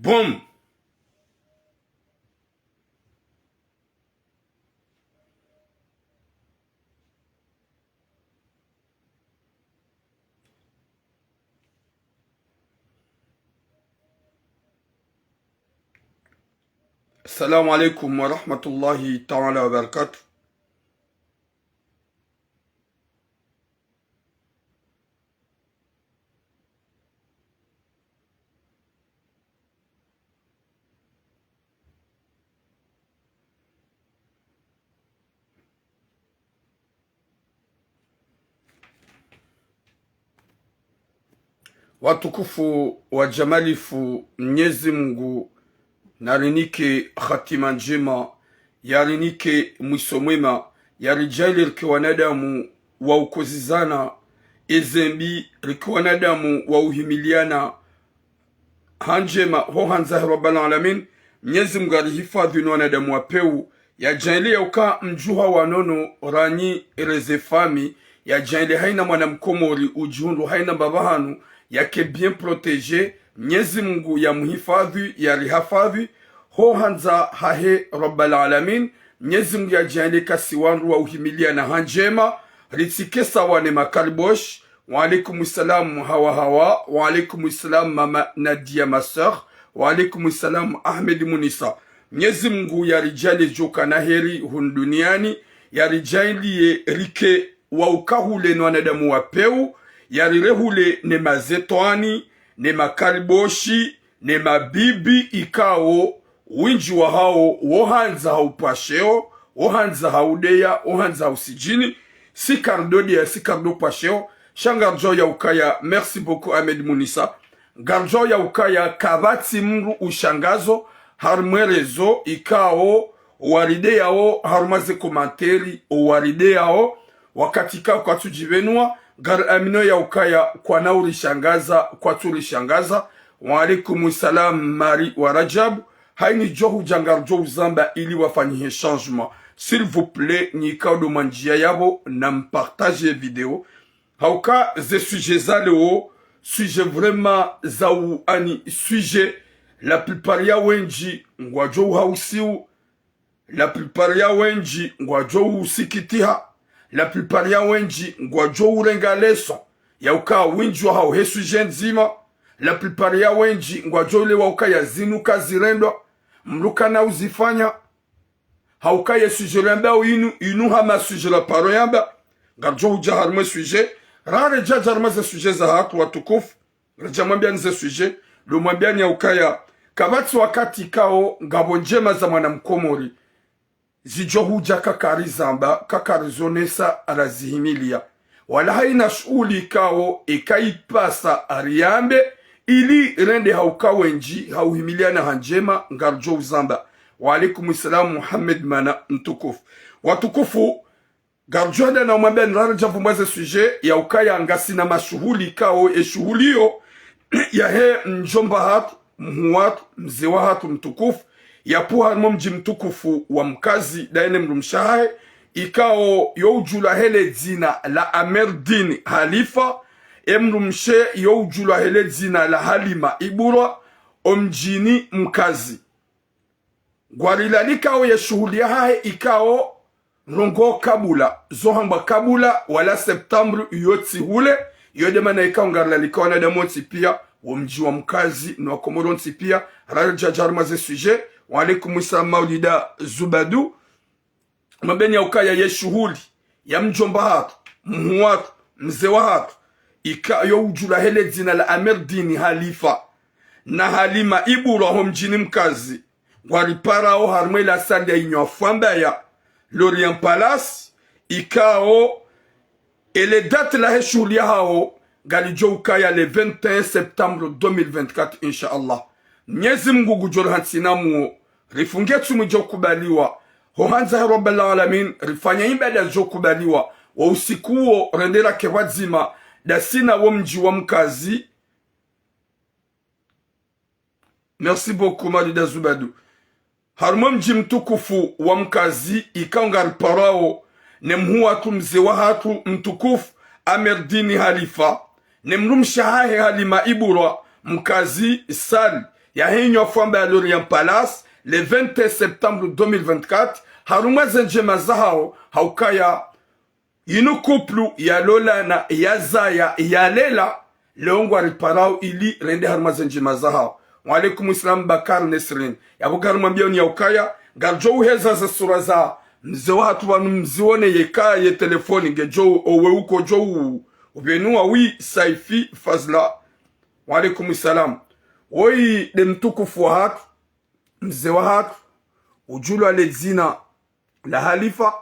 Boom. Assalamu alaikum wa rahmatullahi ta'ala wa barakatuh. Watukufu wa jamalifu Mwenyezi Mungu narinike khatima njema, yarinike mwisho mwema, yarijali riki wanadamu wa ukozizana ezembi, riki wanadamu wa uhimiliana hanjema ho hanzahi rabbal alamin. Mwenyezi Mungu arihifadhi na wanadamu wapeu, yajaili ya uka mjuha wanono ranyi rezefami, yajaili haina mwanamkomori ujundu haina babahanu yake bien protege. Mwenyezi Mungu ya muhifadhi ya rihafadhi ho hanza hahe rabbal alamin. Mwenyezi Mungu ya jaili kasiwanru wa uhimilia na hanjema ritike sawane makaribosh. Wa alaikum salam hawa wa alaikum salam mama Nadia Masar, wa alaikum salam Ahmed Munisa. Mwenyezi Mungu ya rijali joka na heri hun duniani, ya rijali ye rike wa ukahule na wanadamu wapeu, ya rirehule ne mazetwani, ne makariboshi, ne mabibi ikao winji wa hao wohanza haupasheo, wohanza haudeya, wohanza hausijini, si kardodia, si kardo pasheo. Shangarjo ya ukaya, merci beaucoup Ahmed Munisa. Garjo ya ukaya kabati mru ushangazo harmwerezo ikao waride yao harumaze komanteri waride yao wakatika kwa tujivenua gar amino ya ukaya kwa nauri shangaza kwa turi shangaza. Wa alaikum salam Mari wa Rajab. Haini johu jangarjo uzamba ili wafanyie changement, s'il vous plaît nikao do manjia yabo na mpartage video. Hauka ze sujet za leo, sujet vraiment za ani sujet la plupart ya wenji ngwajo hausiu, la plupart ya wenji ngwajo usikitiha, la plupart ya wenji ngwajo urenga leso ya uka wenji wa hau he sujet nzima, la plupart ya wenji ngwajo ule wa uka ya zinuka zirendwa mluka na uzifanya. Hauka ye sujet lamba inu hama sujet la paro yamba garjo uja harme sujet rare jajar maze sujet za hatu watukufu. Reja mwambia nize sujet lo mwambia ni ya ukaya kabati wakati kao ngabo njema za mwanamkomori zijo huja kakari zamba kakari zonesa arazihimilia wala haina shughuli kao ikaipasa ariambe ili rende hauka wenji hauhimilia na hanjema ngarjo uzamba. Wa alaikum salam Muhammad mana mtukufu watukufu. Garjoda na mwambia nrarja vumbaze suje ya ukaya ngasi na mashuhuli kao shughulio ya he mjomba hatu mhuwatu mzewa hatu mtukufu ya puha mji mtukufu wa mkazi daene mrumshahe ikao youjula hele zina la Amerdini Halifa mrumshe youjula hele zina la Halima Ibura omjini mkazi gwarila likao ya shuhulia hae ikao rongo kabula zohamba kabula wala septembre yotsi hule yode mana ikao ngarla likao na damoti pia wa mji wa mkazi na wakomoro nti pia rarja jarmaze sujet. Wa alaikum salam Maulida Zubadu. Mabeni ya ukaya ye shuhuli ya mjomba hatu mhuwatu mzewa hatu ikayo ujula hele zina la Amerdini Halifa na Halima Ibura ho mjini mkazi wariparao harme la sali ya inyo afwamba ya Lorient Palace ikao ele date la he shughuli hao galijo ukaya le 21 septembre 2024 inshallah. Mwenyezi Mungu gujor hansinamu rifunge tumu jo kubaliwa ho hanza rabbal alamin rifanya ibada jo kubaliwa wa usikuo rendera kewazima dasina wa mji wa mkazi. Merci beaucoup Maulida Zubadu. Harmo mji mtukufu wa mkazi ikaungar parao ne mhuwatu mzewa hatu mtukufu Amerdini Halifa ne mrumshahahe Halima Ibura mkazi sali ya hinywa famba ya Lorient Palace le 20 septembre 2024 haruma zenjema zahao haukaya inu kuplu ya Lola na ya Zaya ya Lela leongwa riparao ili rende haruma zenjema zahao. Wa alaikum islam Bakar Nesrin ya bukar mambioni ya ukaya garjo uheza za sura za mze watu wanu mzione yeka ye telefoni gejo owe uko jo ubenua wi Saifi Fazla. Wa alaikum salam. Woi de mtukufu wa hatu mze wa hatu ujulu alezina la halifa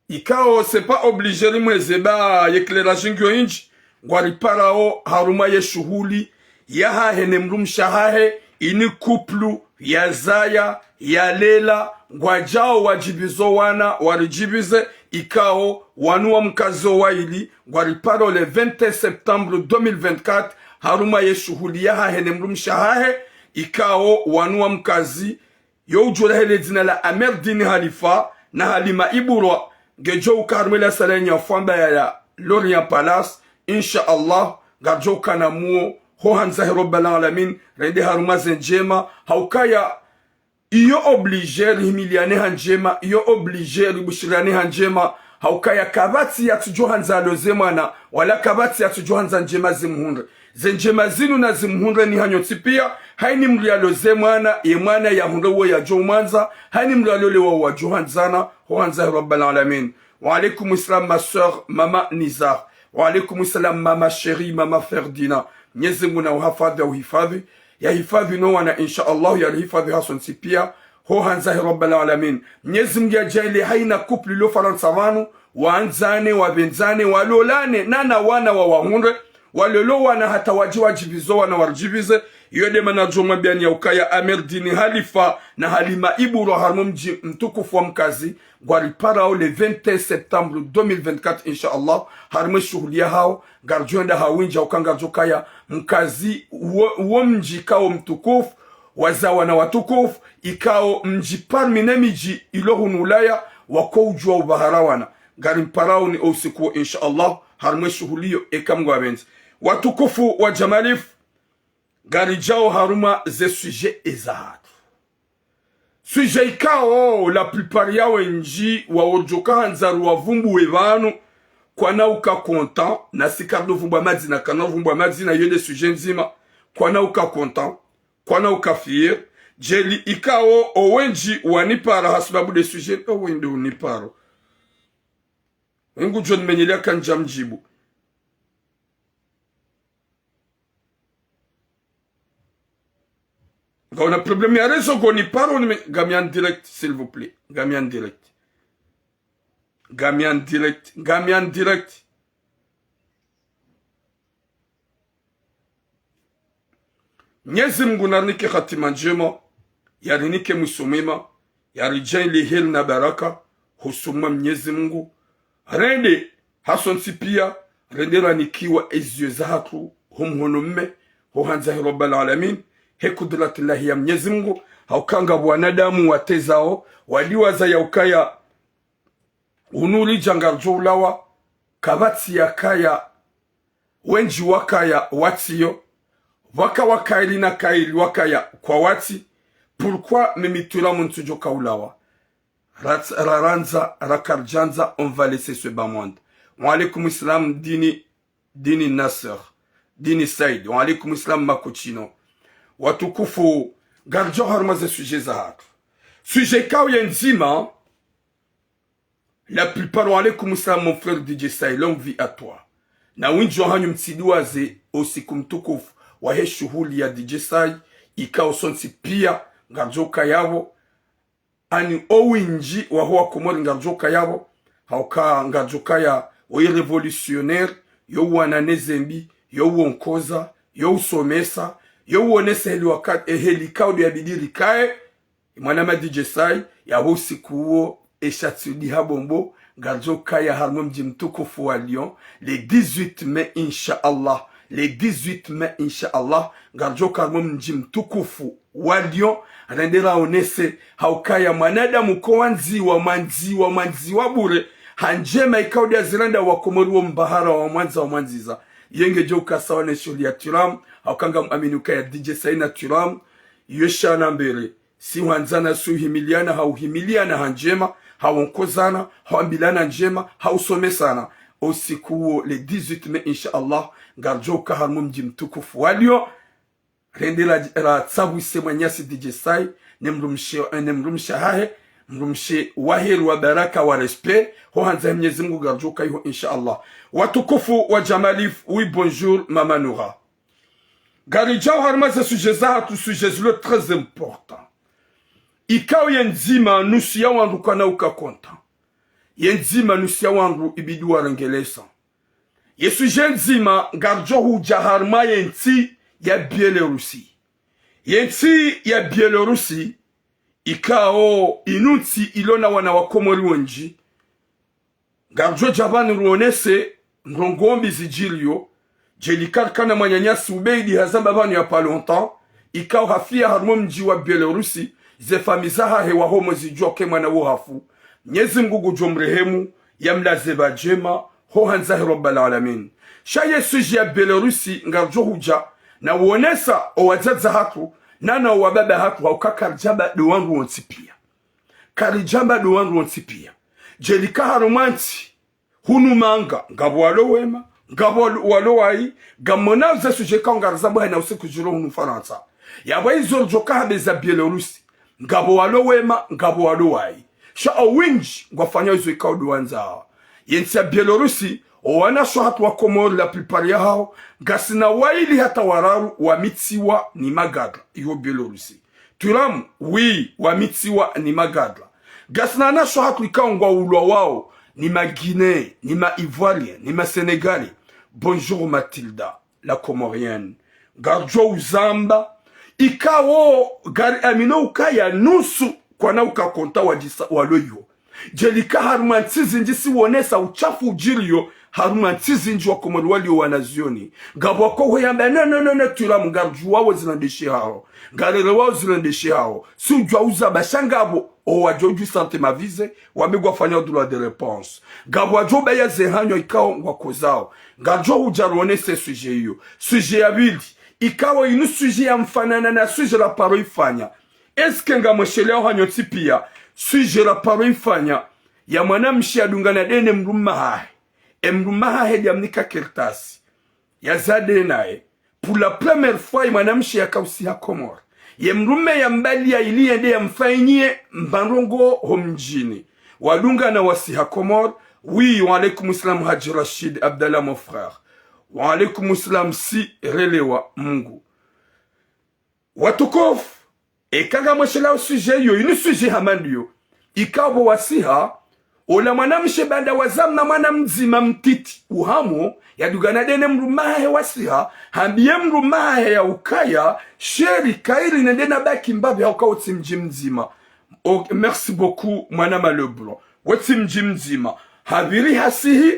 ikao c'est pas obligé limwezeba yekleraji ngyo inji ngwari parao haruma ye shuhuli ya hahene mrumshahahe ini kuplu ya Zaya ya Lela ngwajao wajibizo wana warijibize ikao wanuwa mkazo waili ngwari parao le 20 septembre 2024 haruma ye shuhuli ya hahene mrumshahahe ikao wanuwa mkazi yo ujula hele dina la Amerdini Halifa na Halima Iburwa gejo ukarmela salenya famba ya Lorient Palace insha Allah gajo kana muo ho hanza rabbal alamin rende haruma zenjema haukaya iyo obligé himiliane hanjema iyo obligé ribushirane hanjema haukaya kabati ya tujohanza lozemana wala kabati ya tujohanza njema zimhundre zenjema zinu na zimhundre ni hanyoti pia haini mrialo zemana yemana ya hundre wo ya jomanza haini mrialo lewa wa johanzana ho hanza rabbal alamin. Wa alaikum islam ma sœur mama Nizar. Wa alaikum islam mama chérie mama Ferdina. Mwenyezi Mungu na uhifadhi au hifadhi ya hifadhi no wana insha Allah ya hifadhi hason sipia ho hanza rabbal alamin. Mwenyezi Mungu ajali haina couple lo faransa wanu waanzane wabenzane walolane nana wana wa wahundre walolo wana hata wajibizo wana warjibize yode manajoma biani ya ukaya Amerdini Halifa na Halima Iburo harmo mji mtukufu wa mkazi gwari parao le 20 septembre 2024 insha Allah harmo shuhulia hao garjuenda hawinja ukangarjo kaya mkazi uo mji kao mtukufu wazawa na watukufu ikao mji parmine miji ilohun ulaya wako ujua ubaharawana gari mparao ni usiku insha Allah harmo shuhulio ekamgwa benzi watukufu wa Jamalifu gari jao haruma ze sujet ezahatu sujet ikao la plupart yao nji wa ojoka hanzaru wa vumbu wevanu kwa na uka content na sikardo vumbu madzi na kana vumbu madzi na yede sujet nzima kwa na uka content kwa na uka fier jeli ikao owenji wanipara hasubabu de sujet owende uniparo wengu John menyelia kanja mjibu on a problème ya réseau qu'on y parle Gamian direct s'il vous plaît Gamian direct Gamian direct Gamian direct Mwenyezi Mungu narnike khatima njema yarinike musumema yarijai lihil na baraka husuma Mwenyezi Mungu rende hasonsi pia rende ranikiwa ezyo zatu humhonumme huhanza rabbal alamin hekudratillahi ya Mwenyezi Mungu haukanga wanadamu watezao waliwaza ya ukaya unuri jangarjo ulawa kabati ya kaya wenji wakaya watiyo waka wakaili na kaili wakaya kwa wati pourquoi mimitura muntujo kaulawa raranza rakarjanza on va laisser ce bas monde. Wa alaikum islam dini Nasser dini Said. Wa alaikum islam makochino watukufu garjo harma ze sujet za hatu sujet kao ya nzima la plupart. Wa alaikum islam mon frère DJ Sai, longue vie à toi na winjo hanyu mtsiduaze osiku mtukufu wa he shuhuli ya DJ Sai ikao sonsi pia garjo kayabo ani owinji wa hoa komori garjo kayabo hauka garjo kaya oyi revolutionnaire yo wana nezembi yo wonkoza yo somesa yo wonese heli wakati heli kaudu ya bidiri kae mwanama DJ Sai ya usiku huo eshatsudi habombo garjo kaya harmo mji mtukufu wa Lyon le 18 mai insha Allah le 18 mai insha Allah garjo harmo mji mtukufu wa Lyon rendera onese haukaya mwanadamu kwa manzi wa bure hanjema ikaudia zilanda wa Komoro mbahara wa mwanziza yenge jo kasawa ne shuli ya turam haukanga aminuka ya DJ Saina turam yesha na mbele si wanzana su himiliana hauhimiliana hanjema hawonkozana hawambilana njema hausomesana usiku le 18 mai inshallah garjo kaharmu mji mtukufu walio rendela la tsabu semanyasi DJ Sai nemrumshe hahe mrumshe wahiru wa baraka wa respect ho hanza Mwenyezi Mungu garjo kaiho inshallah watukufu wa Jamalif. Oui, bonjour Mama Noura. Garijao harmaza sujeza tu sujezlo très important. Ikao yenzima nusu ya wangu kana ukakonta. Yenzima nusu ya wangu ibidu warengelesa. Yesu jenzima garjo huja harma yenti ya Bielorusi. Yenti ya Bielorusi ikao inunti ilona wana wa Komori wenji. Garjo jabani ruonese ngongombi zijilio. Jelikar kana manyanyasi ubeidi hazamba bani ya pa longtemps. Ikao hafia harmo mji wa Bielorusi. Ze famizaha hewa homo zijua kema na uhafu. Nyezi Mungu jomrehemu yamlaze bajema ho hanza Rabbal alamin. Shaye suji ya Bielorusi ngarjo huja na uonesa owazaza hatu nana wababa hatu haukakarjamba duwangu wonsipia. Karijamba duwangu wonsipia. Jelika harumanti hunu manga ngabo walo wema ngabo walo wai gamona uza suje kangarzambo hena usiku jiro hunu Faransa. Yawa izor joka habeza Bielorusi ngabo walo wema ngabo walo wai sha owinji ngwafanya izo ikao duwanza yensi ya Bielorusi owana sho hatu wa Komoro la plupart ya hao gasina waili hata wararu wa mitsiwa ni magadla iyo Bielorusi turamu oui wa mitsiwa ni magadla gasina na sho hatu ikao ngwa ulwa wao ni ma Guinée ni ma Ivoirien ni ma Sénégalais. Bonjour Mathilda la Comorienne garjo uzamba ikao gari amino ukaya nusu kwa na ukakonta wajisa waloyo. Jelika harumantizi njisi wonesa uchafu ujilio harumantizi nji wa Komoro walio wanazioni. Gabo wako huyamba no turamu garju wawo zilandeshi hao. Garere wawo zilandeshi hao. Si ujwa uza bashangabo o wajoju sante mavize wamegwa fanya droit de réponse. Gabo wajoba ya zehanyo ikao wakozao. Garjo ujaruonese suje hiyo. Suje ya bili. Ikawa inu suje ya mfanana na suje la paro ifanya. Eske nga mwesheleo hanyo tipia. Suje la paro ifanya. Ya mwanamshi ya dungana dene mruma hae. Mruma hae diamnika kertasi. Ya zade nae. Pour la première fois mwanamshi ya kausi ya Komoro. Ye mrume ya mbali ya ili ende ya mfainie mbarongo homjini. Wadunga na wasi ha Komoro. Oui, wa alaikum salam Haji Rashid Abdallah mon frère. Wa alaikum salam si relewa Mungu. Watukofu. Ekaga mweshela usuje yo, inu suje hamandiyo. Ikabo wasiha, ola mwanamshe banda wazamna mwanamzima mtiti. Uhamo, ya dugana dene mrumahe wasiha, hambiye mrumahe ya ukaya, sheri kairi nendena baki mbabi hauka oti mjimzima. Merci beaucoup, mwanama Leblanc. Oti mjimzima. Habiri hasihi,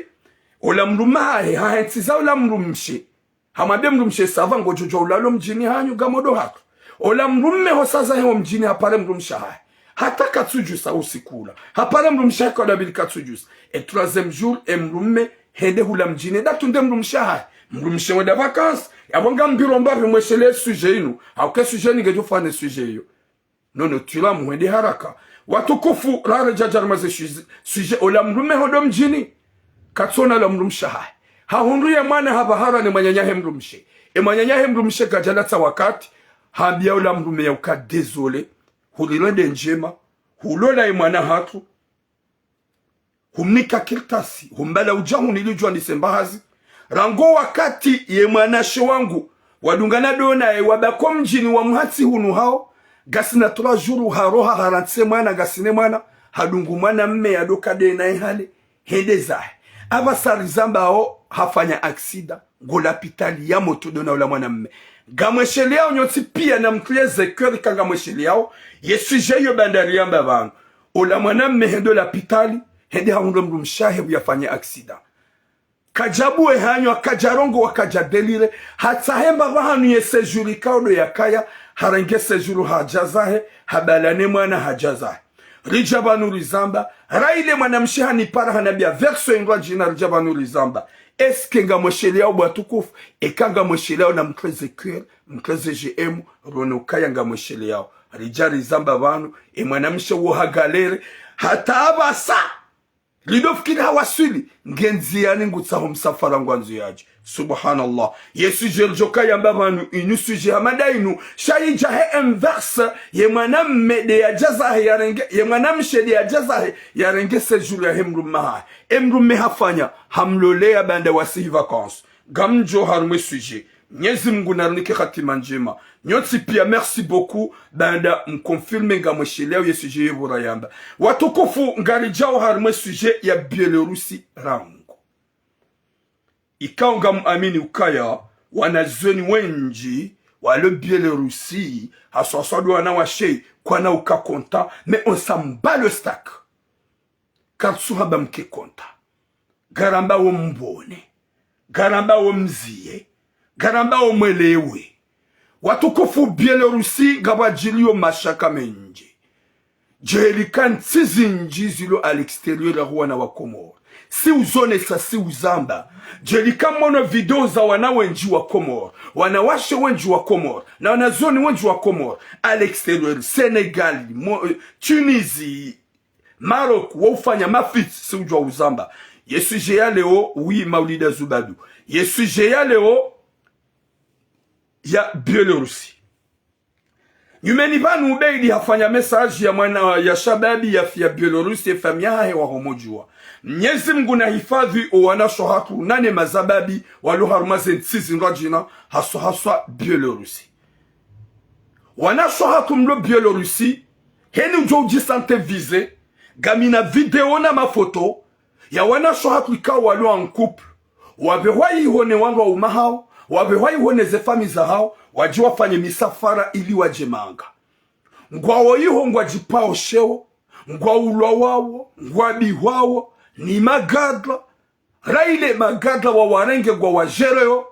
ola mrumahe, haentiza ola mrumshe. Hamabe mrumshe savango jojo ulalo mjini hanyu gamodo hatu. Ola mrume hosaza hewa mjini hapare mrumsha hai. Hata katsujusa usikula. Hapare mrumsha kwa dabili katsujusa. Et troisième jour, mrume hende hula mjini. Datunde mrumsha hai. Mrumsha wada vacances. Yabonga mbiromba vimweshele suje inu. Hauke suje nigejo fane suje iyo. Nono tula mwende haraka. Watukufu rare jajarmaze suje. Ola mrume hodo mjini. Katsona la mrumsha hai. Hahunruye mwane habahara ni manyanyahe mrumshe. Manyanyahe mrumshe gajalata wakati. Hambia ula mrume ya uka désolé. Hulilende njema. Hulola imana hatu. Humnika kirtasi. Humbala ujahu nilijua nisembahazi. Rango wakati ye mwanashe wangu. Wadungana dona wabako mjini wa mhati hunu hao. Gasina 3 jours haroha harantse mwana gasine mwana. Hadungu mwana mme ya doka dena ihale. Hende zahe. Aba sarizamba hao hafanya aksida. Gola pitali ya moto dona ula mwana mme. Gamweshele yao nyoti pia na mkleze kuri kanga mweshele yao. Yesuje yo bandari yamba vangu. Ola mwana mehendo la pitali. Hende haundu mrumshahe uyafanya aksida. Kajabu hanyo kajarongo wakajadelire. Hatahemba vahanu ye sejuri kaudo ya kaya. Harenge sejuru hajazahe. Habalane mwana hajazahe. Rijabanu rizamba. raile mwanamshe hanipara hanabia verso ingwa jina rjabanu lizamba eske nga mweshele yao bwatukufu ekanga mweshele yao na mkleze kwer mkleze GM ronokaya nga mweshele yao rijari zamba banu mwanamshe woha galere hata abasa lidofkini hawasili ngenziani ngutsaho msafara ngwanzu yaji subhanallah yesu jeljoka yamba banu inusuje hamadainu shayija he inverse ye mwanamme de ya jazahe yarenge ye mwanamshe de ya jazahe yarenge sejuru ya hemrumaha emrumeha fanya hamlolea bande wasihi vacances gamjo harumwe suje Nyezi Mungu narunike khatima njema. Nyotsi pia merci beaucoup banda mkonfirme nga mwesheleo ye suje yebura yamba. Watukufu ngarijao harumwe suje ya Bielorusi rangu. Ikao nga muamini ukaya wanazoni wenji wale Bielorusi haswaswadu wana washe kwa na uka konta me on samba le stack. Katsuha ba mke konta. Garamba wo mbone. Garamba wo mziye. Garamba omwelewe. Watukufu Bielorusi gabajilio mashaka menji. Jelikan tizinji zilo à l'extérieur la Rwanda wa Komoro. Si uzone sa si uzamba. Jelikan mono video za wana wenji wa Komoro. Wanawashe wenji wa Komoro. Na wanazoni wenji wa Komoro. À l'extérieur, Sénégal, Tunisie, Maroc, wafanya mafit si ujwa uzamba. Yesu jeya leo, oui Maulida Zubadu. Yesu jeya leo, ya Bielorusi. Nyumeni vanu ubeidi hafanya message ya mwana ya shababi ya Bielorusi famia hae wa homojua. Mnyezi Mungu na hifadhi uwanasho hatu nane mazababi waluharumaze ntizi ngajina haswa Bielorusi. Wanasho hatu mlo Bielorusi heni ujo ujisante vize gamina video na mafoto ya wanasho hatu ikawa walu en couple wabewayi hone wanwa umahao wabewayi hone zefami za hao wajiwa fanye misafara ili wajemanga ngwawo yiho ngwajipao sheo ngwaulo wawo ngwabiwawo ni magadla raile magadla wa warenge gwa wajereo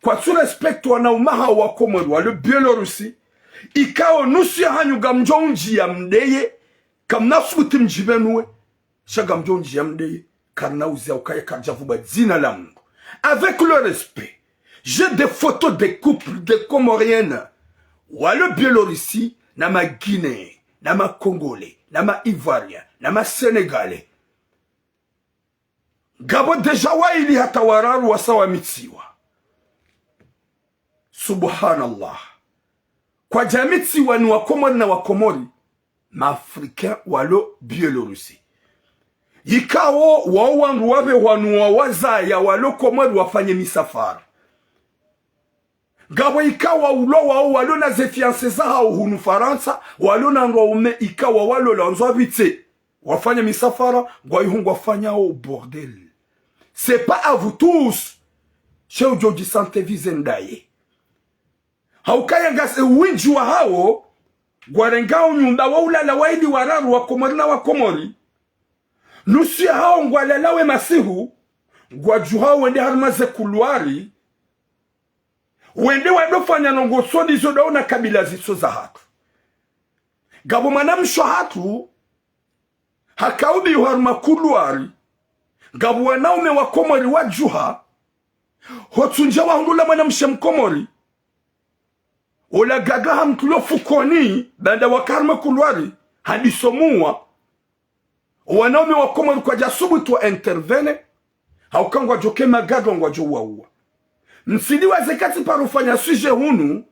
kwa tu respect wana umaha wa Komoro wale Bielorusi ikao nusu ya hanyu gamjonji ya mdeye kamnasubuti mjibenue shaga mjonji ya mdeye karnauzi ya ukaya karjavuba zina la Mungu avec le respect. J'ai des photos des couples de Comoriennes. Wale Bielorusi, na ma Guinée, na ma Congolais, na ma Ivoirien, na ma Sénégalais. Gabo deja wa ili hata wararu wasawa mitsiwa. Subhanallah. Kwa jamitsiwa ni wakomori na wakomori, ma-Africain walo Bielorusi. Yikawo wawangu wabe wanuwa wazaya walo komori wafanye misafara. Gabo ikawa ulowa walo na zefianse zaha uhunu Faransa walo na ngaume ikawa walo la nzwa vite wafanya misafara gwa ihungu wafanya au bordel. C'est pas à vous tous chez ujoji sante vizendaye haukaya ngase winji wa hao gwa rengao nyumba wa ulala waidi wararu wa Komori na wa Komori nusu ya hao ngwa lalawe masihu gwa juha wende harmaze kuluari wende wadofanya nongo sodi zoda na kabila ziso za hatu. Gabo manamsho hatu hakaubi harma kuluari gabo wanaume wa Komori wajuha hotunja wangula manamshe mkomori ola gaga hamtulo fukoni banda wakarma kuluari hadisomua wanaume wa Komori kwa jasubu tuwa intervene haukangwa joke magado ngwa jowa uwa msidi wa zekati parufanya suje hunu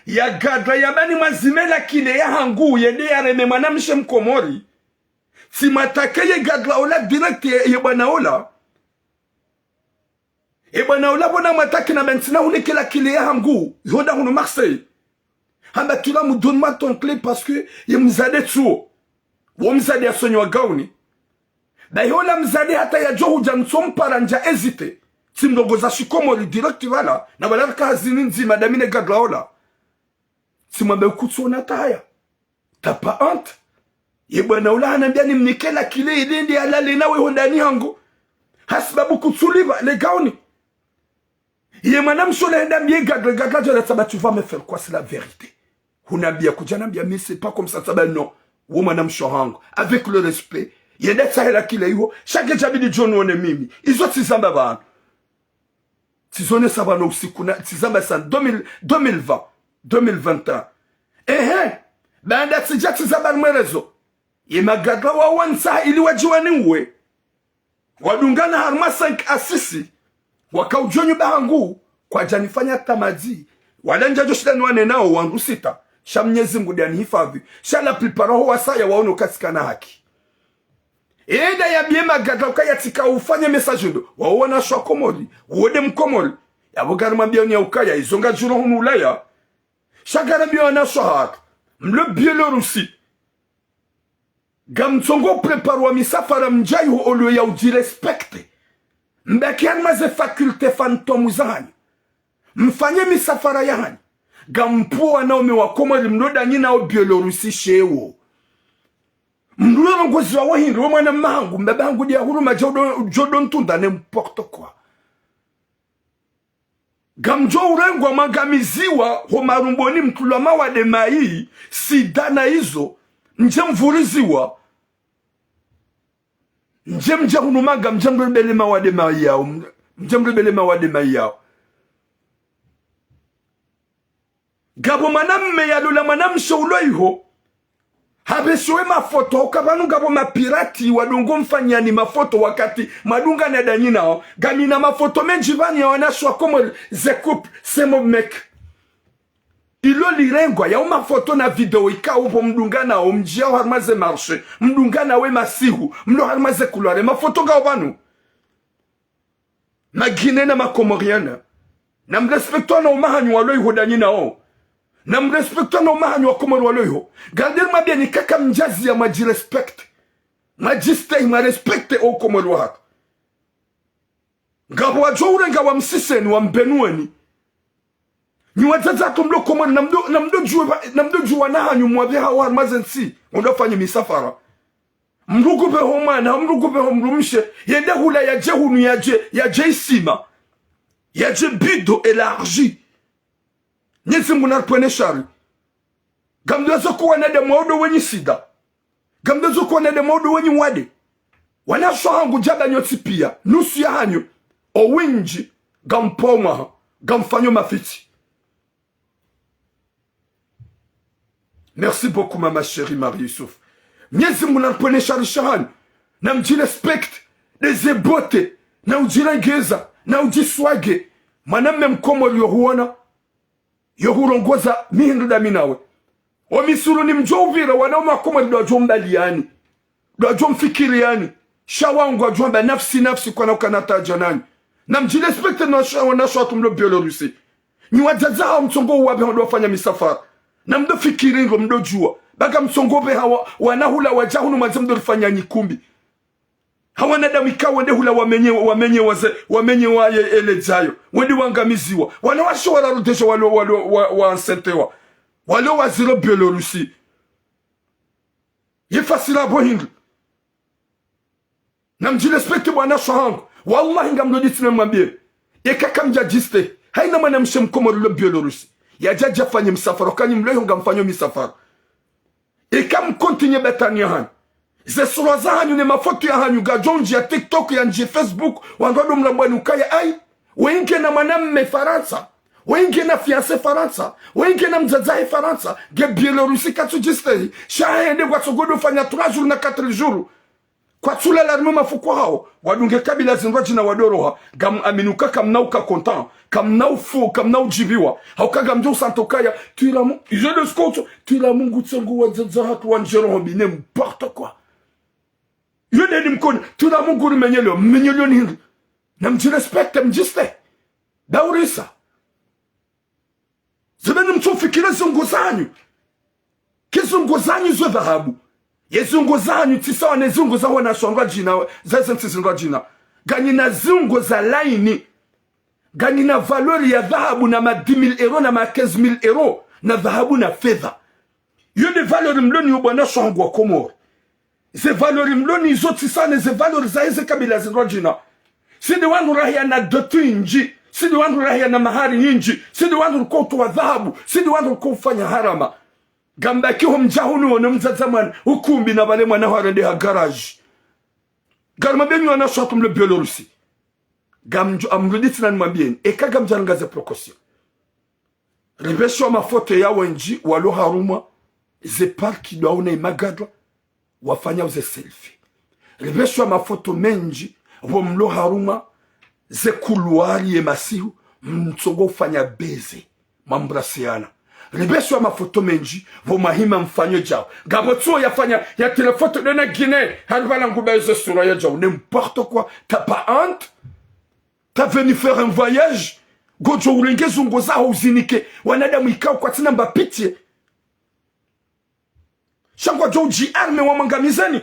ya gadra ya bani mazimela kile ya hangu yede ya reme manamshe mkomori si matakeye gadra ola direct ye bana ola bona mataki na bentina unikela kile ya hangu yoda hunu Marseille hamba tula mu donne-moi ton clé parce que ye mzade tsuo wo mzade ya sonyo gauni da yola mzade hata ya johu jamsom paranja hésiter simdogo za shikomori direct wala na wala kazini nzima damine gadlaola simwambe kutsona taya tapa honte ye bwana ula anambia ni mnikela kile idende alale nawe hondani hangu hasbabu kutsuliva le gauni ye manamsho lenda mie gadla jala saba tu vas me faire quoi c'est la vérité hunambia kujana mbia mais c'est pas comme ça saba non wo manamsho hangu avec le respect yende sahela kile hiyo shake jabidi John one mimi izo tizamba bana tizone saba no usiku na tizamba san 2021 baada tijati zaba mwerezo yemagadwa wa wansa ili wajiwani uwe wadungana harma 5 asisi wakaujonyu bahangu kwa janifanya tamadi walanja joshidani wane nao wangu 6 shamnyezi mgudiani hifadhi shala priparaho wasaya waono kasikana haki eda ya biema gadwa kaya tika ufanye message ndo waona shwa komoli uode mkomoli ya bugari mambia unya ukaya izonga juro hunu ulaya shagara biona shwa haki mle Bielorusi gamtsongo preparwa misafara mjayu olo ya ujirespekte mbekian maze fakulte fantomu zahani mfanye misafara yahani gampua naome wakomori mloda nyina o Bielorusi shewo mluwa ngozi wa wahindi wa mwana mahangu mbebe hangu dia huruma jodon tunda n'importe quoi gamjo urengwa magamiziwa homarumboni mtulama wa demai sidana hizo nje mvuriziwa nje mja hunumaga mje mrebelema wa demai yao mje mrebelema wa demai yao gabo manamme ya lula manamsho uloiho habeshowe mafoto kabanu gabo mapirati wadungo mfanyani mafoto wakati madunga na danyina gamina mafoto menjibani ya wanashwa komo ze couple semo mek ilo lirengwa ya mafoto na video ika upo mdunga na omjia harmaze marche mdunga na we masihu mlo harmaze kulare mafoto ga obanu magine na makomoriana na mrespekto na umahanyu waloi hodanyina o na mrespekto na umahanyu wakomori waloiho galder mabia ni kaka mjazi ya majirespect majiste ma respecte o komori wahaka ngabo wajo urenga wa msiseni wa mbenueni ni wazazato mlo komori na mdo juwa na hanyu mwabia hawa mazensi undofanya misafara mrugube homana mrugube homrumshe yende hula yaje hunu yaje isima yaje bido elargi nyezi munarpwene shari gamdozo kuwa nede maudo wenye sida gamdozo kuwa nede maudo wenye wade wanasho hangu jaba nyoti pia nusu ya hanyo owinji gampoma gamfanyo mafiti. Merci beaucoup mama chérie Marie Youssouf. Nyezi munarpwene shari shahani na mjirespect dezebote na ujirengeza na ujiswage maname mkomo liyo huona yohurongoza mihindu daminawe omisuru ni mjovira wanaume wakoma dojomba liani dojomfikiri yani shawangu wajomba nafsi kwa naukanata janani na mjirespecte na wanasho atumlo Bielorusi ni wajazaha mtongo wabe wafanya misafara na mdo fikiri ngo mdo jua baka mtongo be hawa wanahula wajahunu mazemdo rifanya nyikumbi hawa nadamika wende hula wamenye waye elejayo wende wangamiziwa wanawasho wararudesha wa ansentewa walo waziro Bielorusi yefasila bohingu na mjirespecte wanasho hangu wallahi ngamdoditime mwambie yekaka mjajiste haina mwana mshe mkomori lo Bielorusi yajaja fanye msafara kanyi mleho ngamfanyo misafara eka mkontinye betani ya hani ze sura za hanyu ne mafoto ya hanyu gajonji ya TikTok ya nje Facebook wangodo mlambwani ukaya ai wenke na mwanamme Faransa wenke na fiancé Faransa wenke na mzazahe Faransa ge Bielorusi katujiste shahende kwa sogodo fanya 3 jours na 4 jours kwa tula l'arme mafuko hao wadunge kabila zinroji na wadoroha gam aminuka kamnauka content kamnau fou kamnau jibiwa haukaga mjo santokaya tuila mu je le scout tuila mungu tsangu wazaza hatu wanjero hobine n'importe quoi yone ni mkoni tuila mungu menyelo ni na mjirespecte mjiste daurisa zibeni mtufikire zunguzanyu kizunguzanyu zo dhahabu yezungu zanyu tisawa nezungu za wana shonga jina zaze ntizunga jina gani na zungu za laini gani na valori ya dhahabu na ma 10,000 euro na ma 15,000 euro na dhahabu na fedha yone valori mloni ubwana shongo komori ze valori mloni izo tisane ze valori za hizi kabila zinga jina sidi wangu rahia na dotu inji sidi wangu rahia na mahari inji sidi wangu koto wa dhahabu sidi wangu kufanya harama gamba kiho mjahunu wana mzazamani ukumbi na wale mwana warende ha garage Garma benyu ana shatu mle Bielorusi. Gamjo amruditi na nimambieni. Eka gamjarangaze prokosio. Ribesho mafoto ya wenji walo haruma. Ze parki do auna imagadwa. Wafanya uze selfie. Ribesho mafoto menji. Womlo haruma. Ze kuluari ye masihu. Mtsongo ufanya beze. Mambrasiana. Ribesho mafoto menji. Womahima mfanyo jao. Gabotsuo yafanya. Ya telefoto dena Guinée. Harvala ngubeze sura ya jao. N'importe quoi. T'as pas honte? T'as venu faire un voyage? Gojo ulenge zungoza hauzinike. Wanadamu ikao kwa tina mba pitié. Shangwa jo uji arme wa mangamizani.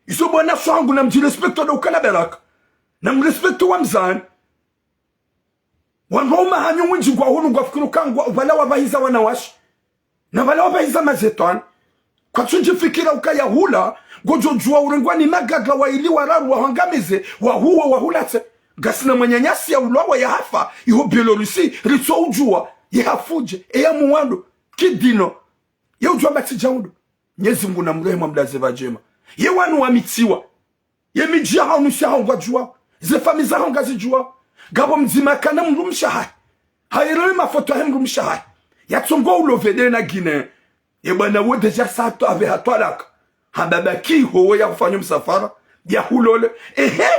Iso bwana swangu na mjirespekto da ukala beraka. Na mrespekto wa mzani. Wanroma hanyo wenji kwa hunu kwa fikiru kangwa wala wabahiza wanawashi. Na wala wabahiza mazetani. Kwa chunji fikira ukaya hula. Gojo jua urengwa ni magadla wa ili wararu wa hangamize. Wa huwa wa hulate. Gasina manyanyasi ya ulawa ya hafa. Iho Bielorusi ritso ujua. Ya hafuje. Ya muwando. Kidino. Ya ujua bati jaundo. Nyezi Mungu na mrehemu mlaze vajema. Ye wanu wa mitiwa. Ye mijia hao nusia hao ngwa jua. Ze famiza hao ngazi jua. Gabo mzima kana mrumisha hai. Hairoi mafoto hai mrumisha hai. Ya tongo ulovede na Guinée. Ye bwana wo deja sato ave hatwalaka. Hababaki howe ya kufanya msafara. Ya hulole. Ehe.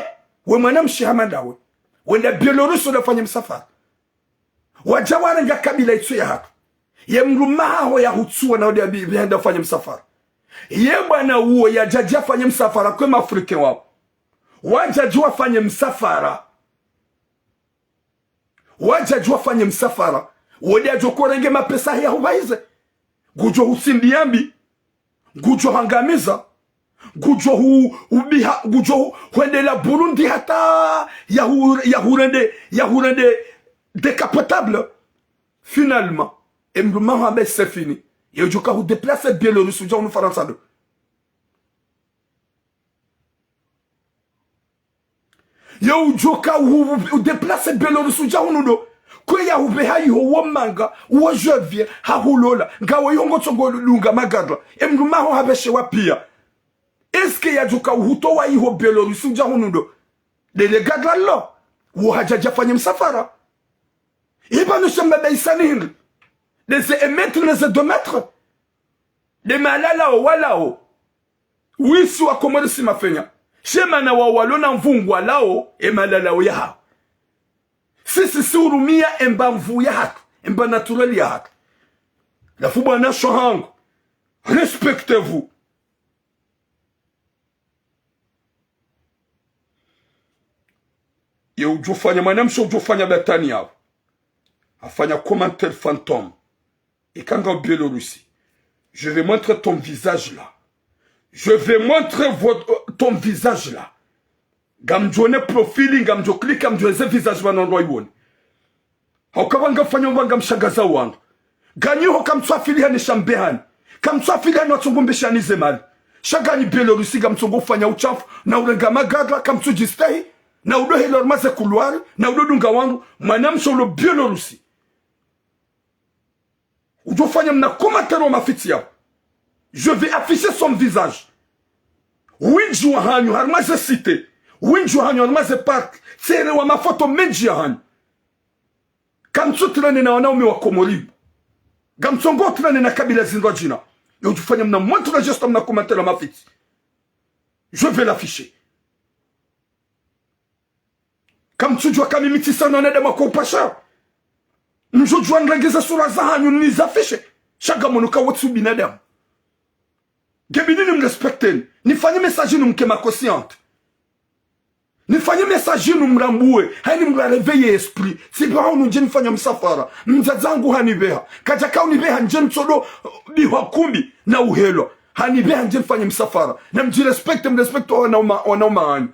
We mwana mshihama we. Wenda Bielorusi unafanya msafara. Wajawara nga kabila itu ya hatu. Ye mrumaho ya hutuwa na wadi bienda fanya msafara. Ye bwana uo ya jajia fanya msafara kwa Afrika wao. Wajajua fanya msafara. Wajajua fanya msafara. Wadi ajoko renge mapesa ya hubaize. Gujo husimbiambi. Gujo hangamiza. Gujo ubiha gujo huende la Burundi hata ya hurende décapotable. Finalement, Mohamed c'est fini. Et je vous déplace Biélorusse ou nous faisons ça. Yo joka ou déplace Biélorusse ou nous do. Kwa ya ubeha yo manga wo jevie ha hulola ngawo yongo tsongo lunga magadla. Maho habeshe wapia. Est-ce qu'il y a du cas où tu as eu au Biélorusse ou Djaounundo? Les gars de là, où Hadja Fanyem Safara. Et ben nous sommes des sanines. Les émettre, les 2 mètres. Les malala ou walao. Oui, si wa komode si ma fenya. Chez mana wa walo na mvungwa lao, e malala ou yaha. Si urumia emba mvu yaha. Emba naturel yaha. La fouba na shohang. Respectez-vous. Ye ujufanya manamsho ujufanya betani yao. Afanya commentaire fantôme. Et quand en Biélorussie, je vais montrer ton visage là. Je vais montrer ton visage là. Gamjone profiling, gamjo click, gamjo eze visage wanando iwone. Haukawanga fanya wanga mshagaza wangu. Ganyi ho kamtswa filia ni shambehani. Kamtswa filia ni watungumbishi anizemali. Shagani Biélorussie gamtsongo fanya uchafu. Na urenga magadla kamtsujistehi. Na udo hilo maze kuluari, na udo dunga wangu, manamsho ulo Biélorussie. Ujofanya mna komatero mafiti yao. Je vais afficher son visage. Winju wa hanyu, harmaze cité. Winju wa hanyu, harmaze park. Tere wa mafoto menji ya hanyu. Kamtsutrane na wanaume wa Komoribu. Gamtsongotrane na kabila zindwa jina. Ujofanya mna mwantu na gesto mna komatero mafiti. Je vais l'afficher. Kam tujua kami mitisa na nede makopasha. Mjojua nregeza sura za hanyu nizafishe. Shaga monuka wotsu binadamu. Gebini mrespekteni. Nifanye mesaji mke makosiante. Nifanye mesaji mrambue. Haini mrareveye esprit. Sipa hao nje nifanya msafara. Mzazangu hanibeha. Kajaka unibeha nje msodo biwa kumbi na uhelo. Hanibeha nje nifanya msafara. Na mjirespekte mrespekte wanauma hanyu.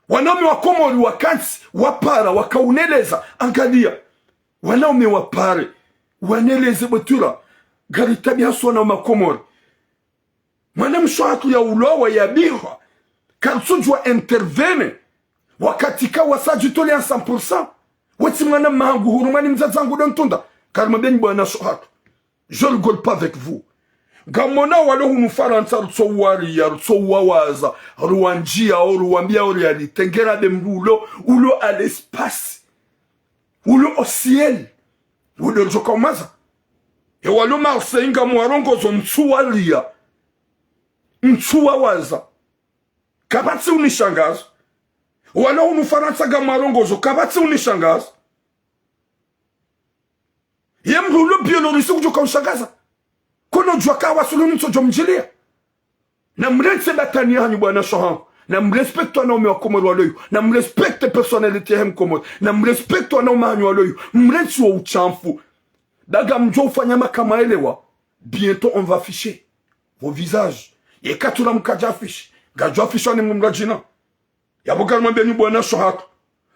Wanaume wa Komori wakansi, wapara, wakauneleza, angalia. Wanaume wapare, waneleze betura, garitabi hasu wanaume wa Komori. Manamsho hatu ya ulowa ya biha, karsujwa intervene, wakatika wasajitole ya 100%. Wati mwana mahangu hurumani mzazangu don tunda, car mabeni bwana shohatu. Je rigole pas avec vous. gamona walo hunu faransa rutso wari ya rutso wawaza ruwanjia o ruwambia o realite ngera de mrulo ulo à l'espace ulo au ciel ulo jokomaza e walo marse inga mwarongo zo mtsuwalia mtsuwawaza kabatsi unishangazo walo hunu faransa gamarongo zo kabatsi unishangazo ye mrulo bielorussi kujokaushangaza kono jua kawa sulu nito jomjilia na mrense batania hanyu bwana shohan na mrespecte wana ume wakomoro waloyu na mrespecte personalite hem komoro na mrespecte wana ume hanyu waloyu mrense wa uchamfu daga mjo ufanyama kama elewa bientôt on va afficher vos visages ye katula mkaja affiche gajo affiche wane mrajina yaboga mwambeni bwana shohan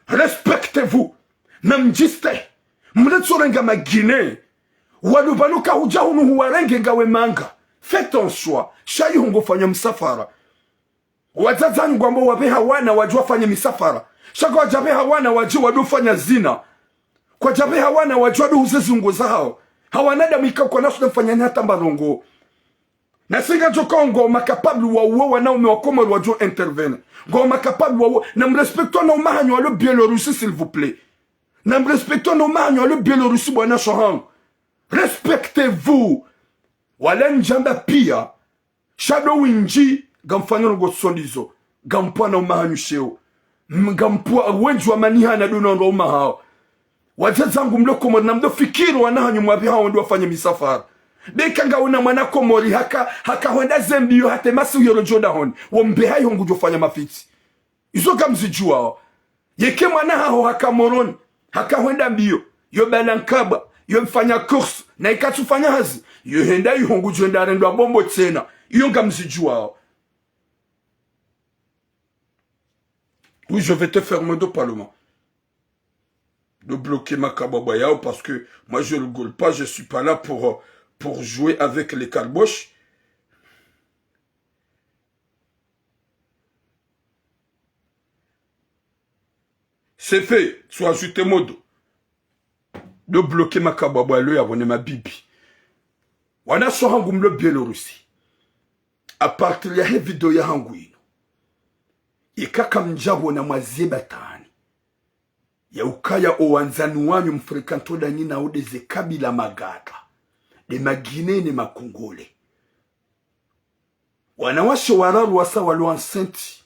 respectez-vous na mjiste mrense orenga magine walubanuka huja hunu huwarenge ngawe manga faites un choix shayi hungo fanya msafara wazazani gwambo wabe hawana wajua fanya misafara shaka wajabe hawana wajua wadu fanya zina kwa jabe hawana wajua wadu uzezungu zao hawanada mika kwa nasu nafanya nyata marongo na singa joka ngoma kapablu wa uwe wanaume wakoma wajua intervene ngoma kapablu wa uwe na mrespektua na umahanyo walo Bielorussi s'il vous plaît na mrespektua na umahanyo walo Bielorussi bwana shohan respectez-vous wala njamba pia shadow winji gamfanyoro gotsondizo gampwana umahanyusheo ngampwa wenjwa maniha na donondo umahao wazazangu mloko na mdo fikiro wanahanyu mwabi hao ndo wafanye misafara bekanga una mwana komori haka honda zembiyo hate masu yoro joda hon wombe hayo ngujo fanya mafiti izo gamzijua yeke mwana hao haka moroni haka honda mbiyo yo balankaba yo mfanya course na ikatufanya hazi yo henda yuhungu jwenda rendo bombo tena yo gamzijua. Oui, je vais te faire mon dos parlement de bloquer ma kababayao parce que moi je rigole pas, je suis pas là pour jouer avec les carboches. C'est fait, soit ajouté mon dos de bloquer ma kababayao et abonner ma bibi. Wana so hangu mlo Bielorussi. A partir ya he video ya hangu ino. Ikaka mjabo na mazeba tani. Ya ukaya owanzani wanyu mfrikanto da nina ode ze kabila magata. De magine ne makongole. Wanawashe wararu wasa walu ansenti.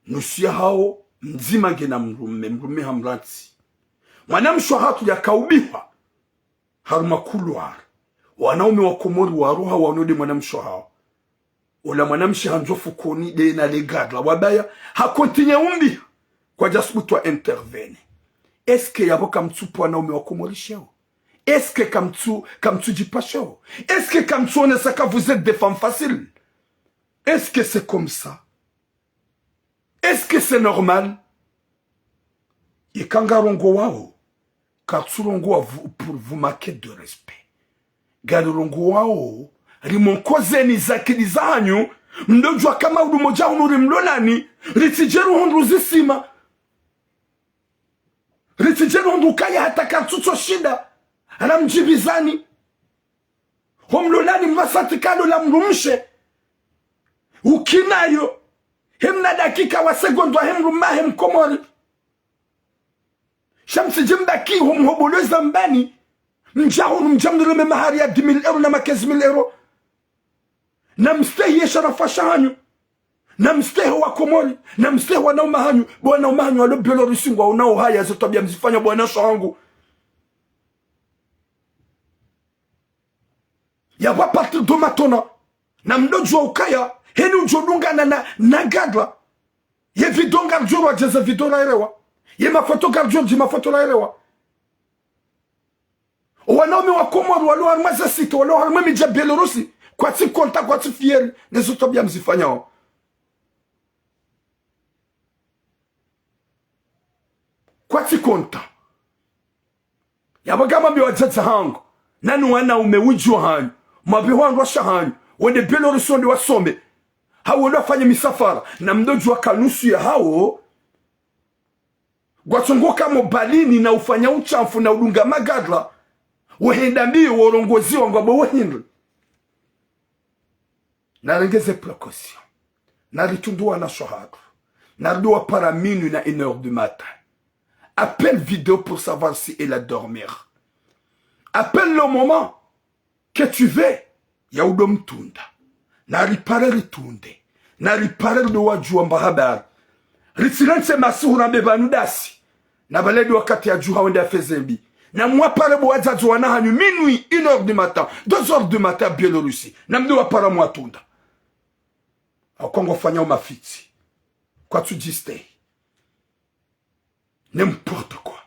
Nusia hao mzima gena mrume hamranti. Mwanamshwa hatu ya kaubiha. Harumakuluar. Wanaume wa Komori waruha wanode mwanamshwa hao. Ola mwanamshi hanjofu koni de na legadla wabaya hakontinye umbi kwa jasubu toi intervene. Eske yabo kamtsupo wanaume wa Komori shao? Eske kamtsu jipashao? Eske kamtsu onesaka vous êtes des femmes faciles? Est-ce que c'est comme ça? Est-ce que c'est normal? Yekangarongo wao katsurongo pour vous marquer de respect. Galurongo wao rimonkoze ni zakili zanyu mndojwa kama udumoja unuri mlonani ritijeru hondu zisima ritijeru hondu kaya hata katsuto shida alamjibizani homlonani mwasatikalo la mrumshe ukinayo hemna dakika wa segondwa hemruma hemkomori shamsi jimdaki homhoboleza mbani mjahunu mjamdurume mahari ya 10,000 euro na ma 15,000 euro na mstehi ye sharafa hanyu na mstehi wa Komori na mstehi wa nauma hanyu bwana umahanyu walo Bielorussi ngwa unao haya zotobia mzifanya bwana shohangu ya wapati domatona na mdojwa ukaya heni ujodunga na gadla ye vidonga rjoro wa jeze vidona erewa ye mafoto garjoro ji mafoto la erewa wanaume wa Komori walo harmaza sito walo harmami ja Bielorussi kwa ti konta kwa ti fieri nezotobia mzifanya o kwa ti konta yabagama biwa jeza hangu nanu wana umewujwa hanyu mabiwa nrosha hanyu wende Bielorussi wende wasome hawo wafanya misafara na mdoji wa kanusu ya hawo gwatungoka mobalini na ufanya uchafu na udunga magadla wahenda mbiyo warongozi wangwabo wahindri narengeze précaution, naritundua na shahadu, nardua para minuit na 1h du matin. Appelle vidéo pour savoir si elle a dormir. Appelle le moment que tu veux. Yaudom tunda. Naripare ritunde. Naripare de wajua mbahabari. Ritiranse masuhura bebanudasi. Nabaledi wakati ya juha wende afezembi. Na mwapare boazazu wanahanyu minuit, 1h du matin, 2h du matin, Biélorussie. Namdi wapara mwatunda. Akongo fanya umafiti. Kwa tu jiste. N'importe quoi.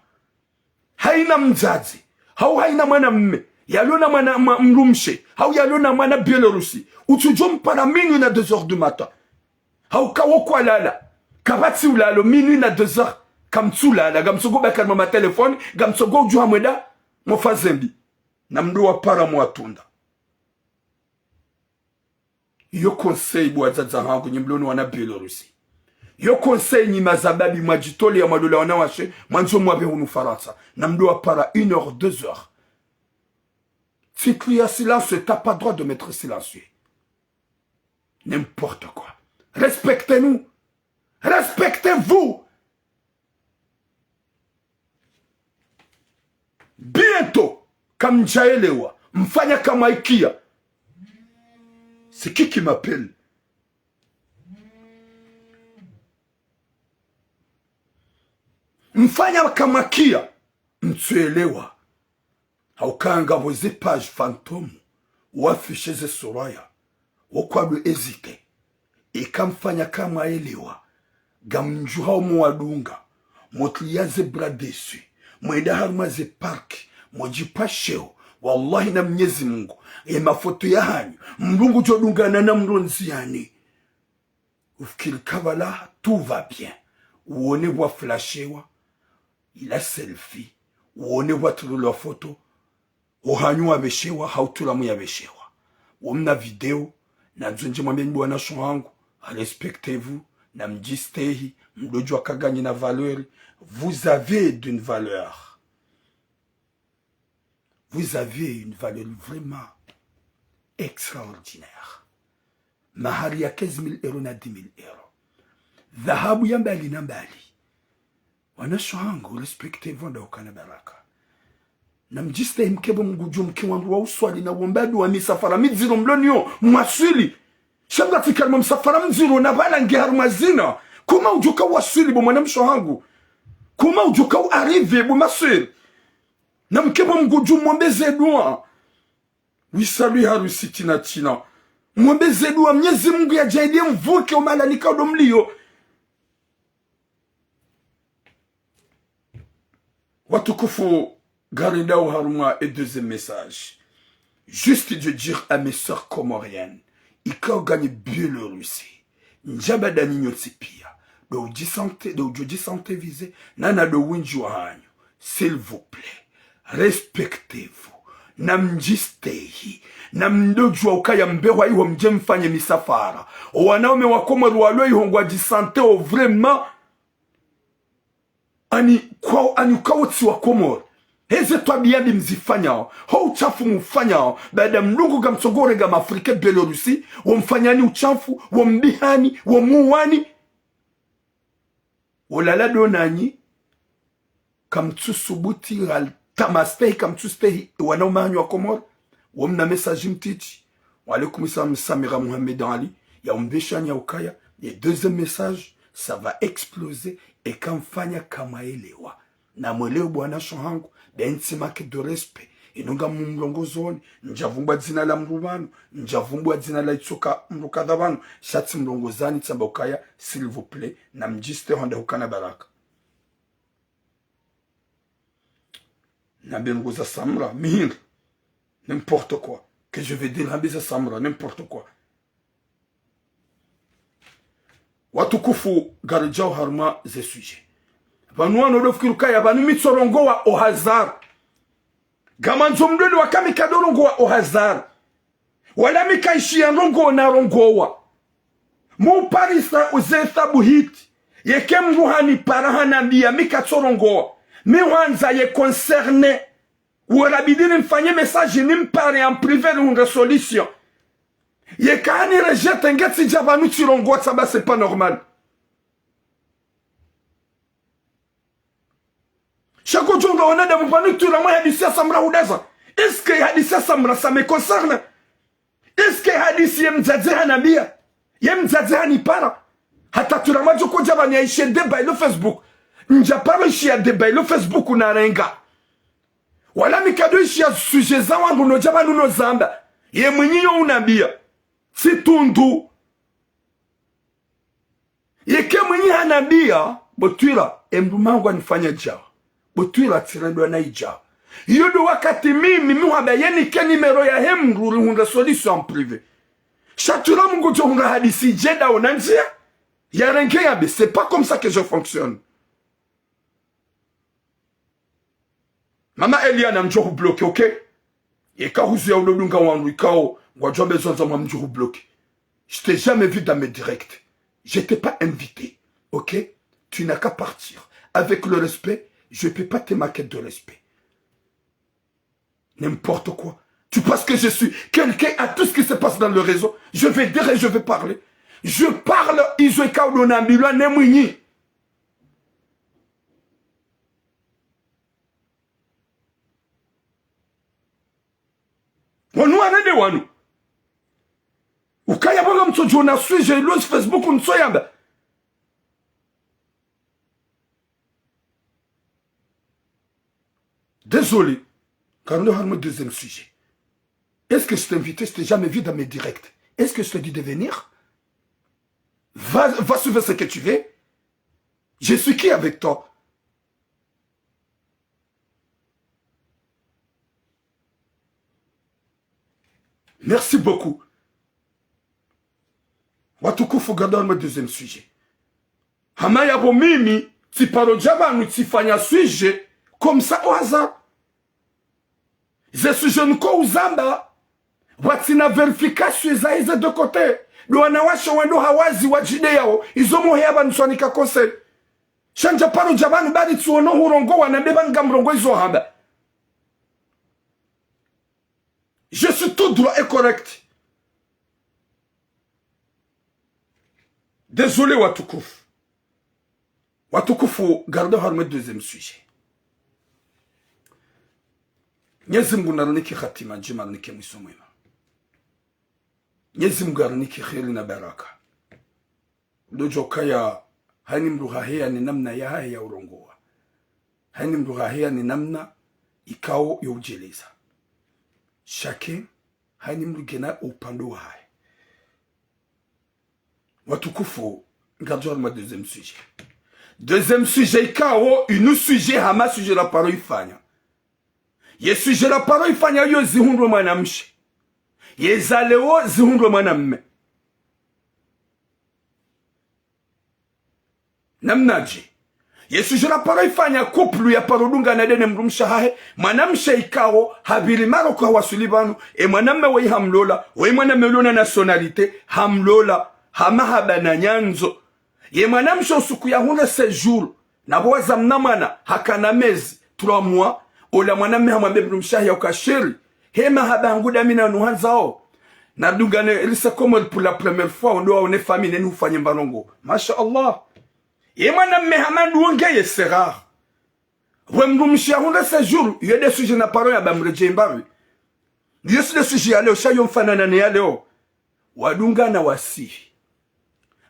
Haina mzazi. Hau haina mwana mme. Yalona mwana mrumshe. Hau yalona mwana Biélorussie. Utujom para minuit na 2h du matin. Hau kawokwa lala. Kabati ulalo minuit na 2h. Kamtsu lala. Gamsogo bakalma ma telefone. Gamsogo ujuha mweda. Mofazembi. Namduwa para mwatunda. Yo conseil buwazaza hangu nyimbloni wana Biélorussie. Yo conseil ni mazababi mwajitoli ya madola wanawashe. Mwanzo mwabe hunu Faransa. Namduwa para 1h, 2h. Si tu as silence, tu n'as pas droit de mettre silencieux. N'importe quoi. Respectez-nous. Respectez-vous. Bientôt, comme Jaelewa, mfanya kama Ikea. C'est qui m'appelle? Mfanya kama Kia. Mtuelewa. Haukanga boze page fantôme. Ou affiche ze suraya. Wakwa lu hésite. E kamfanya kama elewa. Gamnjuha mwadunga. Motlia ze bras dessus. Mwenda harma ze park. Mwajipasheo. Wallahi na Mwenyezi Mungu. E mafoto ya hanyu. Mrungu jodunga na mronzi yani. Ufikiri kavala, tout va bien. Uone wa flashewa. Il a selfie. Uone wa tulu photo. Uhanyu wa beshewa, hautulamu ya beshewa. Umna video. Na nzunje mwameni bwana wangu. Respectez-vous. Na mjistehi. Mdojo akaganyi na valeur. Vous avez d'une valeur. Vous avez une valeur vraiment extraordinaire. Mahari ya 15,000 € na 10,000 €. Dhahabu ya mbali na mbali. Wanasho hangu, respectez-vous nda ukana baraka. Na mjiste mkebo mgujo mkiwangu wa uswali na wombadu wa misafara miziro mlonio mwasili. Shabda tikalma msafara mziro na bala ngeharu mazina. Kuma ujuka wasili bo mwanamsho hangu. Kuma ujuka arrive bo masili. Na mkebo mgujo mwambeze dua. Wisalu harusi tina tina. Mwambeze dua Mwenyezi Mungu ya jaidie mvuke umalanika udomlio. Watukufu Garida ou Haruma et deuxième message. Juste de dire à mes sœurs comoriennes, Ika gagne Biélorussie. Njabada Ninyotipia. Do disante visé. Nana do winjuahanyo. S'il vous plaît, respectez-vous. Namjistehi. Namdojua ukaya mbewa iwa mjemfanye misafara. Wanaume wakoma ruwalo ihongwa disante o vraiment. Ani ukawoti wa Komoro. Heze tuabiyabi mzifanyao. Ho uchafu mufanyao. Baada mlungu gamsogore gama Afrika Biélorussie. Wamfanyani uchafu. Wambihani. Wamuwani. Olala donani. Kamtu subuti al tamastehi. Kamtu stehi. Wanaumanyu wa Komoro. Wamna message mtiti. Walaikum salam Samira Mohamed Ali. Ya umbeshani ya ukaya. Et deuxième message. Ça va exploser. Et kamfanya kama elewa. Na mweleo bwana shohangu. Bensi make de respect. Inunga mlongozoni. Njavumbwa dzina la mrubanu. Njavumbwa dzina la itsoka mrukadhabanu. Shati mlongozani tsamba ukaya. S'il vous plaît. Na mjiste honda hukana baraka. Na bengoza samra. Mihir. N'importe quoi. Que je vais dire Rabisa Samra. N'importe quoi. Watukufu Garijao Harma ze sujet. Vanua nodofikiruka ya banu mitsorongo wa ohazar. Gamanzo mdoli wa kamikadorongo wa ohazar. Wala mikaishi ya rongo na rongo wa. Mu parisa uzeta buhiti. Yeke mruhani parahana biya mikatsorongo wa. Miwanza ye concerne. Ou rabidini mfanye message nimpare en privé une résolution. Ye kani rejete ngeti jabanu tirongo tsaba, c'est pas normal. Chaque jour on a des mupanu tu la moi hadisi samra udeza. Est-ce que hadisi samra ça me concerne? Est-ce que hadisi yemzazi hanabia? Yemzazi hanipara? Hata tu la moi joko jabani aishe deba le Facebook. Njapara ishi ya deba le Facebook unarenga. Wala mikado ishi ya sujet za wangu no jabanu no zamba. Ye mwenye unabia. Si tundu. Ye ke mwenye hanabia. Botuira embumangu anifanya jao. Botuira tirendwa na ijao. Yodo wakati mimi muhabe yeni ke nimero ya hemruri hunga solution privé. Chatura mungu jo hunga hadisi jeda onanjia. Ya renke yabe. C'est pas comme ça que je fonctionne. Mama Eliana mjohu bloqué, ok? Et quand vous avez le lunga wangu ikao, wajua besoin za mjohu bloqué. Je t'ai jamais vu dans mes directs. Je t'ai pas invité, ok? Tu n'as qu'à partir. Avec le respect, je ne peux pas te marquer de respect. N'importe quoi. Tu penses que je suis quelqu'un à tout ce qui se passe dans le réseau? Je vais dire et je vais parler. Je parle, Izoeka Odonambilwa Nemwini. Wanu anede wanu. Ukaya bonga mtojo na suije lo Facebook unsoyamba. Désolé, car nous avons le deuxième sujet. Est-ce que je t'ai invité, je t'ai jamais vu dans mes directs? Est-ce que je te dis de venir? Va suivre ce que tu veux. Je suis qui avec toi? Merci beaucoup. Watuku faut garder le deuxième sujet. Hamaya bo mimi, ti paro jaba nous ti fanya sujet comme ça au hasard. Je suis jeune ko uzamba. Watina verification za hizo de côté. Do wanawasha wendo hawazi wajide yao. Izo moheba nsonika conseil. Shanja paro jaba nous badi tsuono hurongo wanabeba ngamrongo izo hamba. Je suis tout droit et correct. Désolé Watukufu. Watukufu, gardez le deuxième sujet. Nyezi Mungu naraniki khatima njema nike mwiso mwema. Nyezi Mungu naraniki kheri na baraka. Dojo kaya hani mruhahea ni namna ya haya ya urongoa. Hani mruhahea ni namna ikao ya ujeleza. Chacun hani mrugena upando hai. Watukufu, gardez le deuxième sujet. Deuxième sujet ikao une sujet hama sujet la parole ifanya. Ye sujet la parole ifanya yo zihundwe mwanamshe. Ye zaleo zihundwe mwanamme. Namnaji. Ye sujet la parole ifanya couple ya parodunga na dene mrumsha hahe. Mwanamshe ikao habili maro kwa wasulibanu. E mwanamme wei hamlola. Wei mwanamme lona nationalite hamlola. Hamahaba na nyanzo. Ye mwanamshe usuku ya hune séjour. Na boza mnamana hakana mezi 3 mois. Ola mwanamme hamwambe mrumshahi ya ukashiri. Hema haba nguda mina nuhanzao. Na dungane ilisa komo pour la première fois. Ondo wa une famille nenu ufanye mbarongo. Masha Allah. Ye mwanamme hamandu wongeye c'est rare. We mrumshahi hune séjour. Ye de sujets na paro ya bamreje mbaru. Yesu de sujets ya leo. Shayo mfanana ni ya leo. Wadungana wasihi.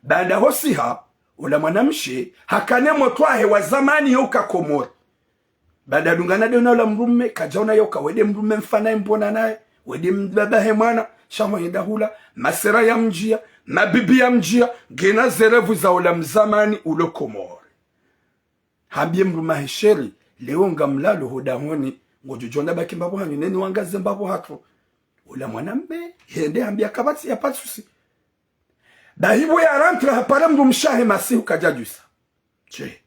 Baada hosiha, ula mwanamshe, hakane motwahe wa zamani yoka Komori. Baada dungana de ula mrume, kajaona yoka, wede mrume mfana mbona nae, wede mbabahe mwana, shama yenda hula, masera ya mjia, mabibi ya mjia, gena zerevu za ula mzamani ulo Komori. Habie mruma hesheri, leo nga mlalo hodahoni, ngojujona baki mbabu hanyu, neni wangaze mbabu hatu. Ula mwanambe, yende hambia kabati ya patsusi. Dahibu ya rentre hapare mrumshahe masihu kajajusa. Je.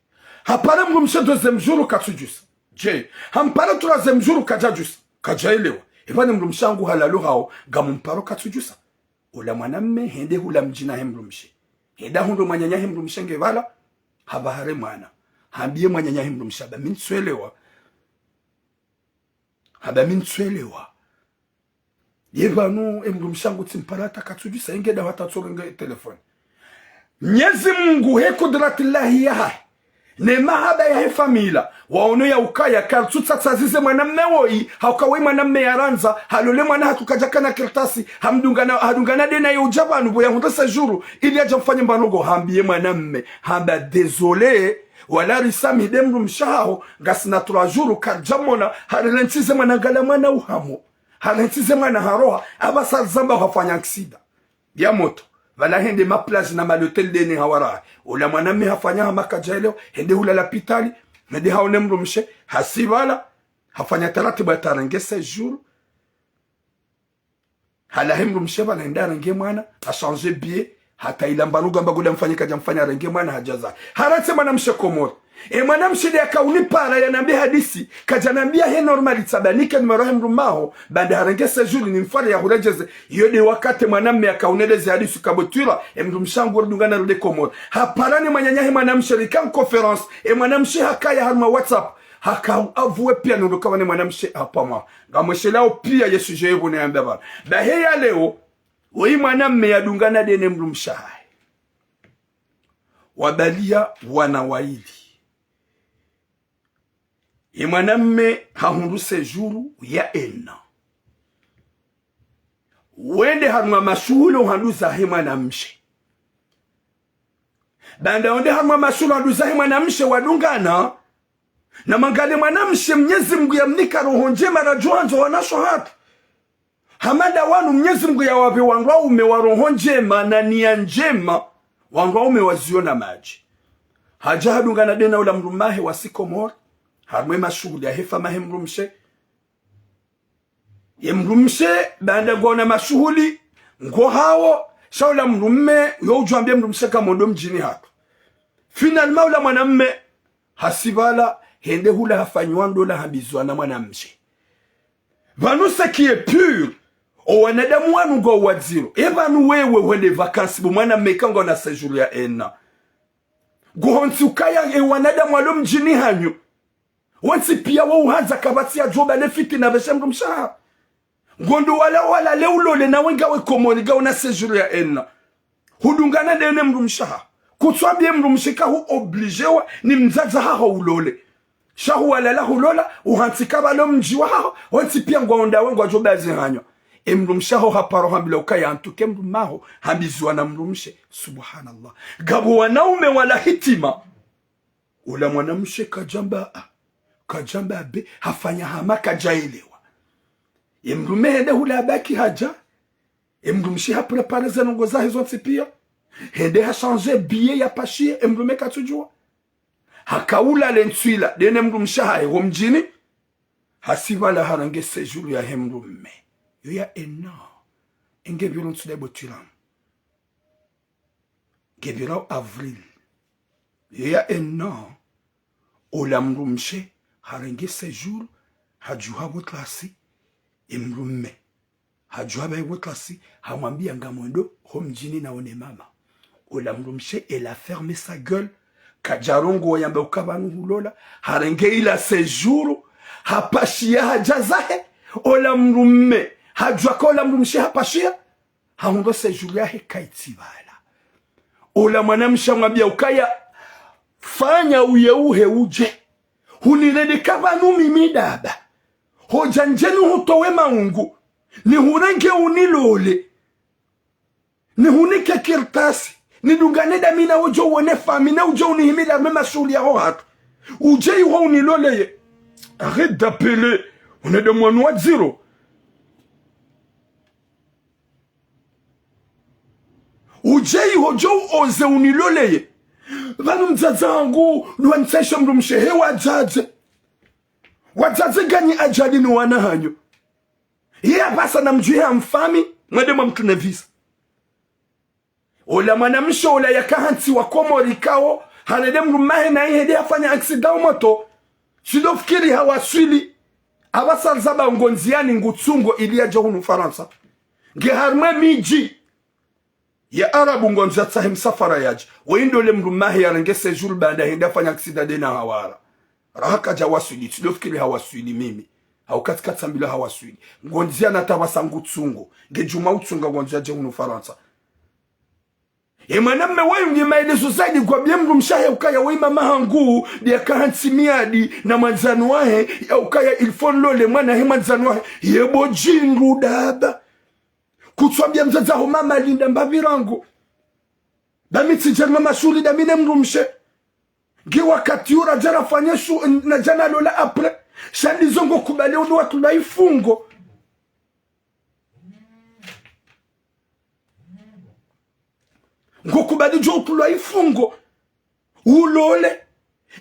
Hapare mrumshahe deuxième jour katsujusa. Je. Hampare troisième jour kajajusa. Kajailewa. Ibani mrumshangu halalu hao gamumparo katsujusa. Ula mwanamme hende hula mjina hemrumshe. Henda hundo mwanyanya hemrumshe ngevala. Habahare mwana. Hambie mwanyanya hemrumshe. Haba minsuelewa. Haba minsuelewa. Yevanu emru mshangu timparata katsuju saingeda watatsorenga telefoni. Mwenyezi Mungu he kudratillahi ya ne mahaba ya famila waono ya ukaya kartutsa tsazize mwanamme woi haukawe mwanamme yaranza halole mwana hatukajakana kirtasi hadungana dena ya ujabanu boya hundasa juru ili aja mfanye mbanogo hambiye mwanamme hamba désolé wala risami demru mshaho gasina turajuru karjamona harelenchize mwana gala mwana uhamo harelenchize mwana haroha abasa zamba hafanya aksida ya moto vala hende maplage na malotel dene hawara ula mwanamme hafanya hamaka jaileo hende hula lapitali hende haone mru mshe hasivala hafanya taratibu ya tarenge sejuru hala hemru mshe vala hende arenge mwana ha change biye hata ilambanuga mbaguda mfanyika jamfanya arenge mwana hajaza harate mwana mshe komoro mwana mshe de akauni para ya nambi hadisi kajanambia he normali tsabanike numero hemru maho bande harenge sejuru ni mfari ya hulejeze yode wakate mwanamme akauneleze hadisi kabotira mru mshangu rudungana rude komoro haparani mwanyanyahe mwana mshe rikan conference mwana mshe hakaya harma whatsapp haka avue pia nuruka wane mwana mshe hapama gamweshe lao pia yesu jeevu ne ambeba bahe ya leo wei mwanamme ya dungana dene mru mshahe wabalia wanawaili mwanamme hahunduse juru ya ena wende harma mashuhulo handuza he mwanamshe banda onde harma mashuhulo handuza he mwanamshe wadungana na mangale mwanamshe Mwenyezi Mungu yamnika roho njema na juanzo wanasho hatu hamada wanu Mwenyezi Mungu ya wapi wangwa ume wa roho njema na nia njema wangwa ume waziona maji haja hadungana dena ula mrumahe wasikomora harmwe mashughuli ya hefa mahe mrumshe ye mrumshe banda gona mashughuli ngo hawo shaula mrumme yo ujambia mrumshe kama ndo mjini hapo finalement ula mwanamme hasibala hende hula hafanywa ndo la habizwa na mwanamshe vanu qui est pur o wanadamu wanu ngo wadziro evanu wewe wende vacances bu mwanamme kango na séjour ya ena gohonsi ukaya wanadamu walo mjini hanyu wansi pia wa uhanza kabati ya joba lefiti na beshemru mshaha ngondo wala leulole na wenga we komori ga una séjour ya ena hudungana dene mru mshaha kutswambie mru mshika hu oblige wa ni mzaza ha ulole shahu wala la hulola uhansi kabalo mjiwa ha wansi pia ngonda wenga joba zihanyo mru mshaho haparo hambile ukaya antuke mru maho hambizwa na mru mshe subhanallah gabu wanaume wala hitima ula mwanamshe kajamba be hafanya hamaka jaelewa mrume hende hula baki haja mrumshi ha prepare za nongo za hizo pia hende ha changer billet ya pashie mrume katujua hakaula lenswila dene mrumsha ha ho mjini hasivala harange séjour ya mrume yo ya ena engebiro ntsude botiram gebiro avril yo ya ena ola mrumshe harenge séjour hajuha wotlasi mrume hajuha bai wotlasi hamwambia ngamwendo ho mjini naone mama ola mrumshe elle a fermé sa gueule kajarongo yambe ukabanu hulola harenge ila séjour hapashia hajazahe ola mrume hajua kola mrumshe hapashia haondo séjour yahe kaitibala ola mwanamsha mwambia ukaya fanya uyeuhe uje hunirede kabanu mimidaba hoja njenu hutowe maungu ni hunenge unilole ni hunike kirtasi ni dungane da mina ujo uone famina ujo unihimila mema shuli ya hohatu uje yuho unilole ye arrête d'appeler on est de mwanua zero uje yuho jo oze unilole ye vanu mzazangu nuwansesha mrumshehe wajaze ganyi ajali ni wanahanyo yeye basa na mjuhe amfami mwadema mtu na visa ola mwanamsho ola yakahanti wa komori kao hanede mrumahe na ihe afanya accident moto sidofikiri hawaswili abasa zaba ngonziani ngutsungo ilia johunu Faransa ngeharma miji ya arabu ngonza tsahim safara yaji waindo le mrumahi ya renge séjour banda hinda fanya accident dena hawara rahaka jawaswili sidofikiri hawaswili mimi au katikati sambila hawaswili ngonzia na tawasangu tsungo ngejuma utsunga ngonzia je unu Faransa mwanamme wayo nge maelezo zaidi kwa biemru mshahe ukaya wima mahangu dia kahansi miadi na manzanu wahe ya ukaya ilfon lole mwana he manzanu wahe yebo jinru daba kutswabia mzazaho mama linda mbavirangu damiti jerma mashuli damine mrumshe nge wakati ura jara fanyeshu na jana lola apre shandi zongo kubale unu watu na ifungo ngokubali jo tulwa ifungo ulole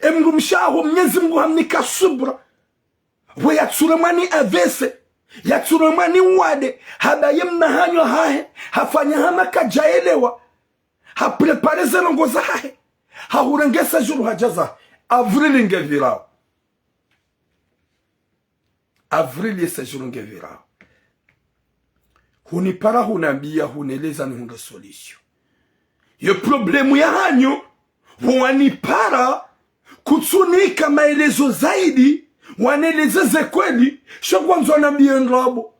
emrumshaho Mwenyezi Mungu hamnika subra we yatsuremani avese yatsuremani wade habaye mnahanyo hahe hafanya hamaka jaelewa haprepare zelongo zahe hahurengesa juru hajaza avril ngevirao avril yesa juru ngevirao hunipara hunambia huneleza ni hunde solution yo problemu ya hanyo wanipara kutsunika maelezo zaidi wanelezeze kweli shokwanzo na bienrabo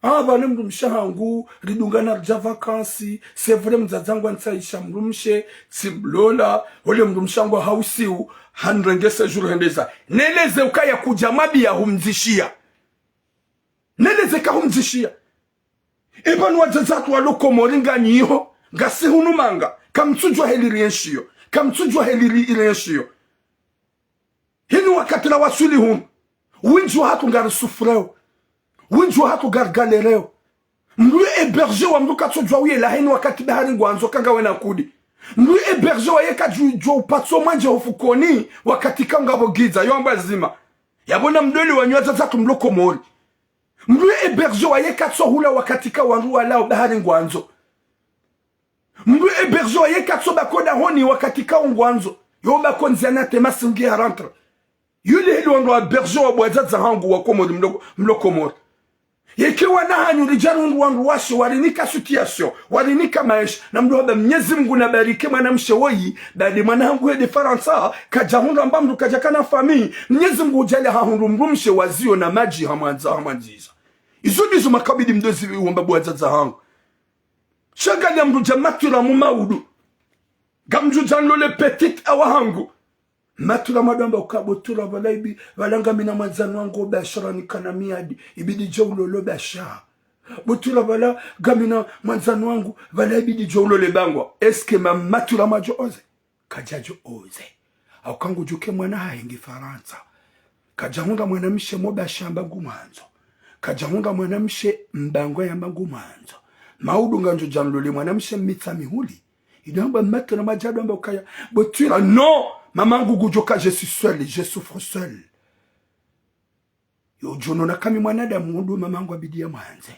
bane mndu mshahangu ridungana rja vakansi c'est vrai mzazangu ansaisha mrumshe siblola ole mndu mshangu hausiu hanrengesa juru hendeza neleze ukaya kujamabi ya humzishia neleze ka humzishia ebanu wazazatu waloko moringa nyiho ngasi hunumanga kamtsujwa heliri yenshio kamtsujwa heliri ilenshio hini wakati la wasuli hum winjwa hatu ngari sufreo winjwa hatu gargalereo mluye eberge wa mluka tsujwa uye la hini wakati bahari ngwanzo kanga wena kudi mluye eberge wa yeka jwa upatso manje hufukoni wakati kanga bogiza yomba zima yabona mdoli wanywaza zatu mloko mori mluye eberge wa yeka tso hula wakati ka wanruwa lao bahari ngwanzo mlu eberzo ye katsoba koda honi wakati ka ungwanzo yoba konzana te masingi ya rentre yule hilo ndo berzo wa bwazaza hangu wa komodi mloko mori yeke wana hanyu rijaru wangu washi walinika situation walinika maisha na mdu haba Mwenyezi Mungu na barike mwanamshe woyi badi mwana hangu hede Faransa kajahundu ambamdu kajakana fami Mwenyezi Mungu ujale hahundu mrumshe wazio na maji hamanziza izo nizo makabidi mdozi uomba bwazaza hangu shagali ya mruja matura mumaudu gamjuja nlole petit awahangu matura madamba ukabotura walaibi walanga mina manzanu wangu bashara nikana miadi ibidi jaulo lo basha botura wala gamina manzanu wangu walaibi di jaulo le bangwa eske ma matura majo oze kajajo oze au kangu juke mwana haingi Faransa kajahunga mwana mshe moba shamba ngumanzo kajahunga mwana mshe mbango ya mbangu manzo maudu nganjo janlole mwanamshe mitsa mihuli idamba mato na majado amba ukaya botira non mamangu gujoka je suis seul je souffre seul yo jono na kami mwanadamu mundu mamangu abidia mwanze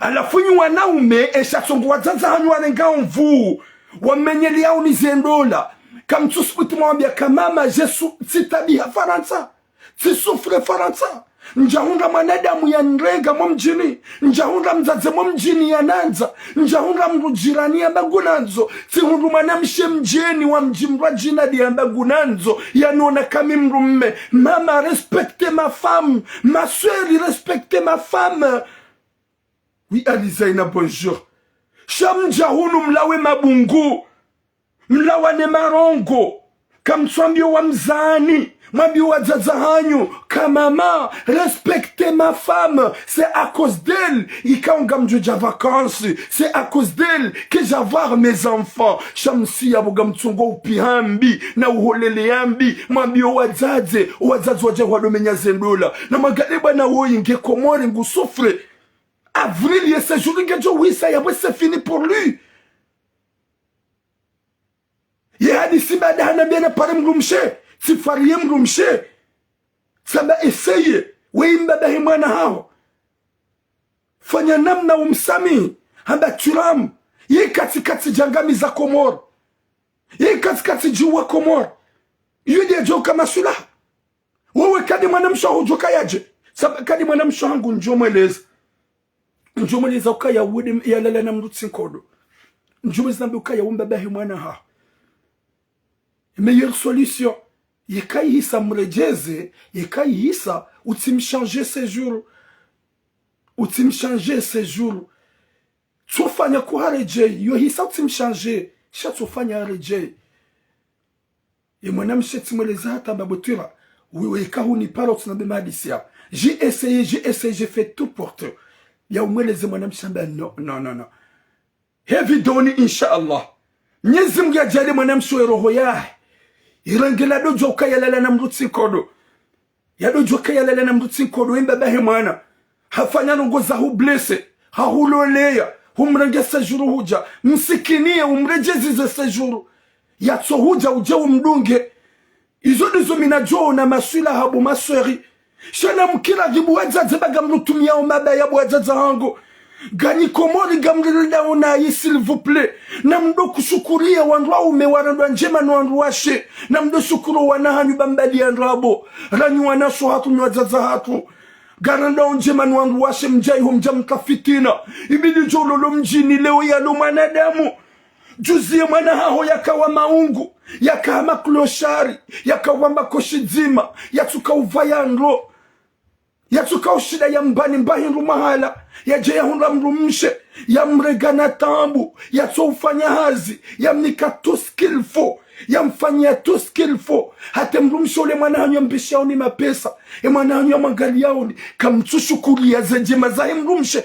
alafunyi wanaume eshatsongo wazaza hanyu wanenga mvu wamenyeli yao ni zendola kamtsusuputi mwambia kamama jesu sitabiha Faransa sisufre Faransa njahunga mwanadamu ya nrenga mjini njahunga mzaze mjini ya nanza njahunga mrujirani ya mbagunanzo sihundu mwanamshe mjeni wa mjimrwa jina di ya mbagunanzo ya nona kami mrumme mama respecte ma femme ma soeur respecte ma femme oui Alizaina bonjour shamjahunu mlawe mabungu mlawane marongo kamswambio wa mzani mwambio wa zazahanyu kamama respectez ma femme c'est à cause d'elle ikaunga mjuja vacances c'est à cause d'elle que j'avoir mes enfants shamsi abuga mtungo upihambi na uholele yambi mwambio wazaze waje walomenya zendola na magaleba na woyi nge komori ngusufre avril yese juringe jo wisa yabwe c'est fini pour lui ye hadisi bada hanabia pare mrumshe sifarie mrumshe saba eseye weimba bahi mwana hao fanya namna umsami hamba turam ye katikati jangami za Komoro ye katikati jiwa Komoro yude joka masula wewe kadi mwanamsho hujoka yaje saba kadi mwanamsho hangu njomweleza ukaya wude ya lala na mrutsi nkodo njomweleza ukaya wumba bahi mwana hao meilleure solution yekaihisa mrejeze, yekaihisa utimchanger séjour, utimchanger séjour. Tsofanya kuhareje, yohisa utimchanger, sha tsofanya hareje. Et mon âme s'est timoleza hata babotira. Oui, car on y parle, on n'a pas dit. J'ai essayé, j'ai fait tout pour toi. Il y a au moins les émotions qui sont non, non, non, non. Hevidoni, Inch'Allah. Nyezim ya jale mwanam so erohoya. Irangela do joka yalala na mrutsi kodo. Ya do joka yalala na mrutsi kodo imbaba he mwana. Hafanya nongoza hu blesse. Ha huloleya. Humrange sejuru huja. Msikinie umrejezize sejuru. Ya tso huja uje umdunge. Izo nizo minajo na maswila habu masweri. Shana mkila jibu wajaze baga mrutumia umaba ya wajaze hango. Gani komori gamrilida unayi s'il vous plaît. Namdo kushukuria wanrwa umewarandwa njema no wanrwashe. Namdo shukuru wanahanyu bambali andrabo. Ranyu wanasho hatu mwazaza hatu. Garanda njema no wanrwashe mjai humjamka fitina. Ibidi jololo mjini leo ya no manadamu. Juzie mwana haho yakawa maungu. Yakawa makloshari. Yakawa makoshizima. Yatuka uvaya nro. Yatuka ushida ya mbani mbahi mahala. Yaje ya hunra mrumshe. Ya mregana tambu. Yatu ufanya hazi. Ya mnika tout ce qu'il faut. Ya mfanya tout ce qu'il faut. Hate mrumshe ule mwana hanyo mbisha oni mapesa. E mwana hanyo mangali yaoni. Kamtushukuri ya zenje mazahi mrumshe.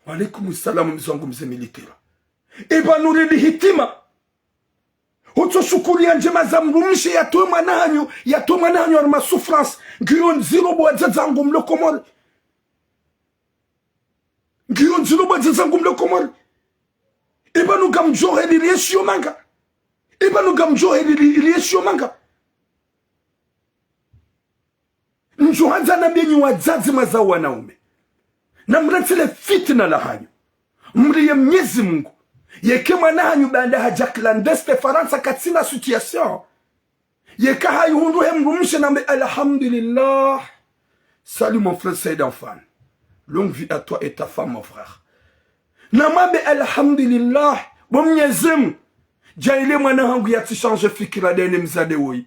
Walaikum salam mzangu mze militera. Eba nurili hitima. Utoshukuri ya njema za mrumshe ya tuwe manahanyo arma souffrance. Giyon zilo bwa zazangu mlokomori. Giyon zilo bwa zazangu mlokomori. Eba nuga mjohe li rieshio manga. Eba nuga mjohe li rieshio manga. Njohanza na bienyi wazazi mazao wanaume. Na mretile fitna la hanyu. Mriye Mwenyezi Mungu. Yeke mwana hanyu banda haja clandeste Faransa katina situation. Yeka hayu hundu hemrumshe nambe alhamdulillah. Salut mon frère Saïd Enfan. Longue vie à toi et ta femme mon frère. Nambe alhamdulillah. Bon Mwenyezi Mungu. Jaile mwana hangu yati change fikira dene mzade woi.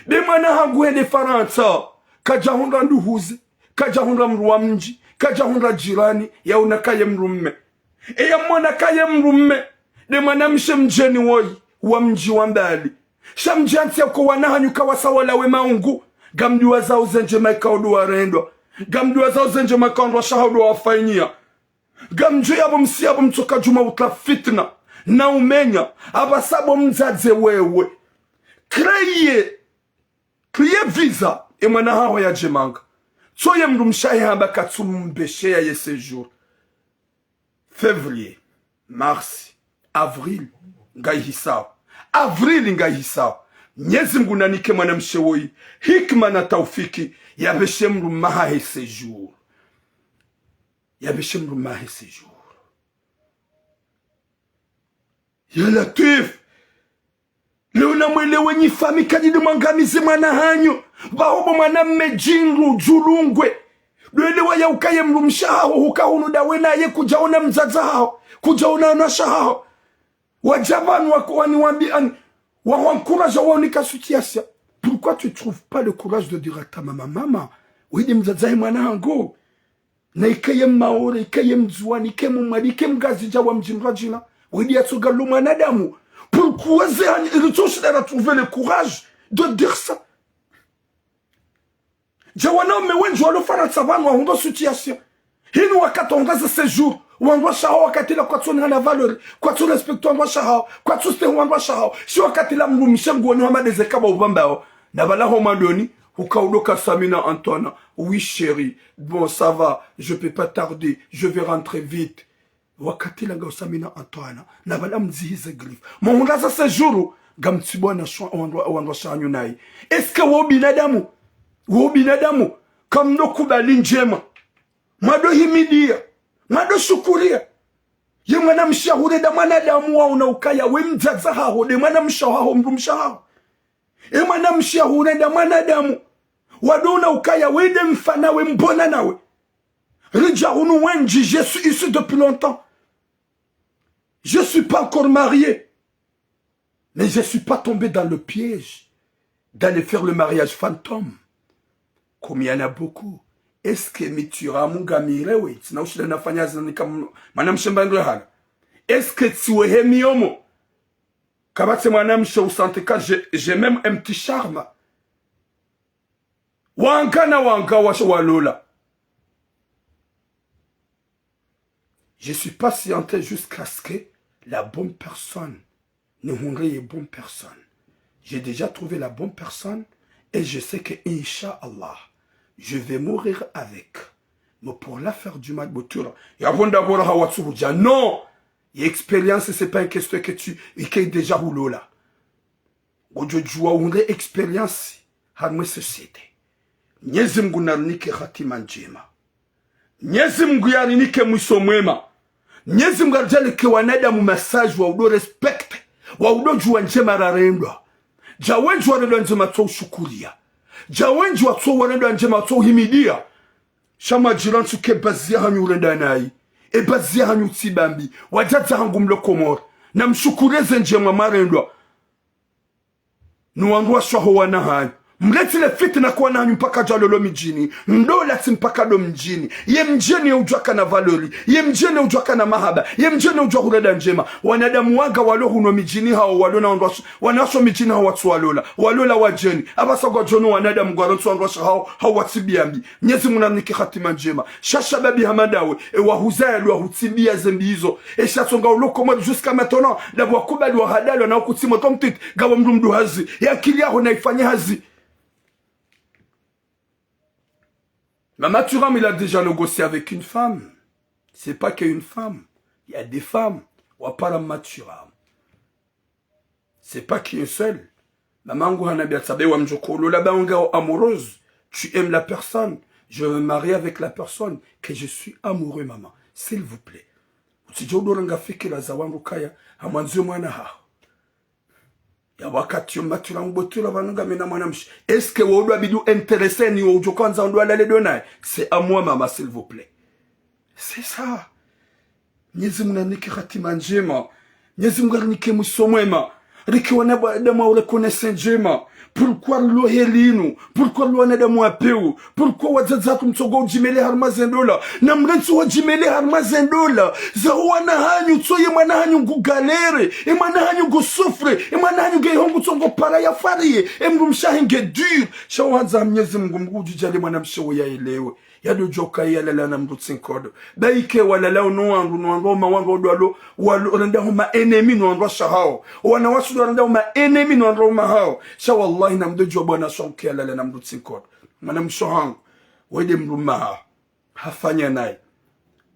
De mwana hangu hende Faransa. Kaja hundra nduhuzi. Kaja hundra mruwa mji. Kaja hundra jirani ya unakaye mrumme. Ya mwanakaye mrumme. De mwanamshe mjeni woi. Wa mji wa mbali. Shamjanti ya kwa wanahanyu kawasawala we maungu. Gamdiwa zao zenje maikaudu wa rendwa. Gamdiwa zao zenje maikaudu wa shahaudu wa fainia. Gamju yabo msiyabo mtoka juma utla fitna. Na umenya. Abasabo mzaze wewe. Kreye visa. E mwanahawa ya jemanga. Soye mrumshaye hamba katsumumbeshe ya ye séjour. Février, mars, avril, ngayihisao. Avril ngayihisao. Nyezi Mungu nanike mwanamshe woi. Hikma na taufiki yabeshe mrumaha he séjour. Yabeshe mrumaha he séjour. Ya Latif. Leo na mwelewe nyifami kadidi mwangamizi mwana hanyo. Bahobo mwana mmejingu julungwe. Lwelewa ya ukaye mrumshaho. Hukahunu dawena ye kujaona mzaza hao. Kujaona anasha hao. Wajabanu wani wambiani. Wawankuraja waonika sutiasia. Pourquoi tu trouves pas le courage de dire à ta maman. Widi mzaza mwana hango. Na ikaye maore, ikaye mzuani, ikaye mumari, ikaye mgazija wa mjimrajina. Widi ya tsugalu mwanadamu. Pourquoi il a trouvé le courage de dire ça? Jawana mewenjo alofana tsabanu wa hundo situation. Hinu wakati ongaza séjour. Wangwa shahao wakati la kwa tsoni hana valeur. Kwa tsoni respecto wangwa shahao. Kwa tsuste wangwa shahao. Si wakati la mrumisha mguwani wama dezekaba ubambao. Na bala homadoni. Ukaudoka Samina Antoine. Oui chérie. Bon ça va. Je peux pas tarder. Je vais rentrer vite. Wakati la ngao Samina Antoine. Na bala mzihize grif. Mwangaza séjour. Gamtibwa na wangwa shahanyu nai. Est-ce que wobinadamu? Wobinadamu. Kamno kubali njema. Mwado himidia. Mwado shukuria. Ye mwana mshahure da mwanadamu wa unaukaya. We mzaza hao. De mwana mshahaho mrumsha hao. E mwana mshahure da mwanadamu. Wado unaukaya. We de mfana we mbona nawe. Rija unu wenji. Je suis ici depuis longtemps. Je suis pas encore marié. Mais je ne suis pas tombé dans le piège d'aller faire le mariage fantôme. Comme il y en a beaucoup. Est-ce que mitura munga mirewe? Tina ushida nafanya zanika manamshe mbandwe hala. Est-ce que tu es miomo? Kabate manamshe usante ka j'ai même un petit charme. Wanga na wanga washa walola. Je suis patienté jusqu'à ce que la bonne personne ne hongrie une bonne personne. J'ai déjà trouvé la bonne personne et je sais que, Inch'Allah, je vais mourir avec. Mais pour la faire du mal, non! L'expérience, ce n'est pas une question que tu es déjà roulé là. Tu dois avoir une expérience dans la société. Nyezi Mungu narinike hatima njema. Nyezi Mungu yarinike mwisho mwema. Nyezi Mungu ajalike wanadamu massage wa udo respect. Wa udo juwa njema rarendwa. Jawenji wanadwa njema to shukuria. Jawenji watu wanadwa njema to himidia. Shama jiran suke bazia hanyu urenda nai. E bazia hanyu tibambi. Wajaza hangu mlokomor. Na mshukureze njema marendwa. Nuandwa shaho wanahanyu. Mletile fitna kwa nanyu mpaka jalolo mjini. Ndola si mpaka do mjini. Ye mjini ujwaka na valori. Ye mjini ujwaka na mahaba. Ye mjini ujwaka ureda njema. Wanadamu waga walo huno mjini hao walo na ondwasho. Wanasho mjini hao watu walola. Walola wajeni. Abasa kwa jono wanadamu gwarotu ondwasho hao watibiambi. Nyezi munaniki hatima njema. Shasha babi hamadawe. E wahuzaya lua hutibia zembi hizo. E shatonga uloko mwadu jusqu'à maintenant. La wakubali wa hadalo na ukutimo tomtit. Gawa mdumdu hazi. Ya akili yao naifanya hazi. Mama Thuram, il a déjà négocié avec une femme. C'est pas qu'une femme. Il y a des femmes. Wapara Mathuram. C'est pas qu'une seule. Maman Ngouhanabia Tsabe Wamjokolo, là-bas on est amoureuse. Tu aimes la personne. Je veux me marier avec la personne. Que je suis amoureux, maman. S'il vous plaît. Utijodoranga fiki la zawangukaya. Amanzu mwana ha. Ya wakati yo Mathuram botura vanunga mena mwanamshi. Est-ce que vous doit bidou intéressé ni ou jokanza on doit aller donner? C'est à moi maman s'il vous plaît. C'est ça. Nyezi munaniki hatima njema. Nyezi munganike musomwema. Riki wanaba dama ule connaissance njema. Pourquoi lo helinu? Pourquoi lo anada mwapeu? Pourquoi wadzadzatu mtsogo jimele harmazendola? Na mrenzi wa jimele harmazendola. Za wana hanyu tsoye mwana hanyu ngugalere. E mwana hanyu gusufre. E mwana hanyu gehongu tsongo para ya farie. E mrumshahinge dur. Shawanza mnyezi Mungu mgujijale mwana mshawo ya elewe. Ya do joka ya lala na mrutsin kodo. Baike wala lao nuandu mawango odwalo. Walenda huma enemi nuandu shahao. Wana wasu walenda huma enemi nuandu huma hao. Wallahi na mdojo bwana shonke ya lala na mrutsin kodo. Mwana mshohangu. Wede mrumaha. Hafanya nai.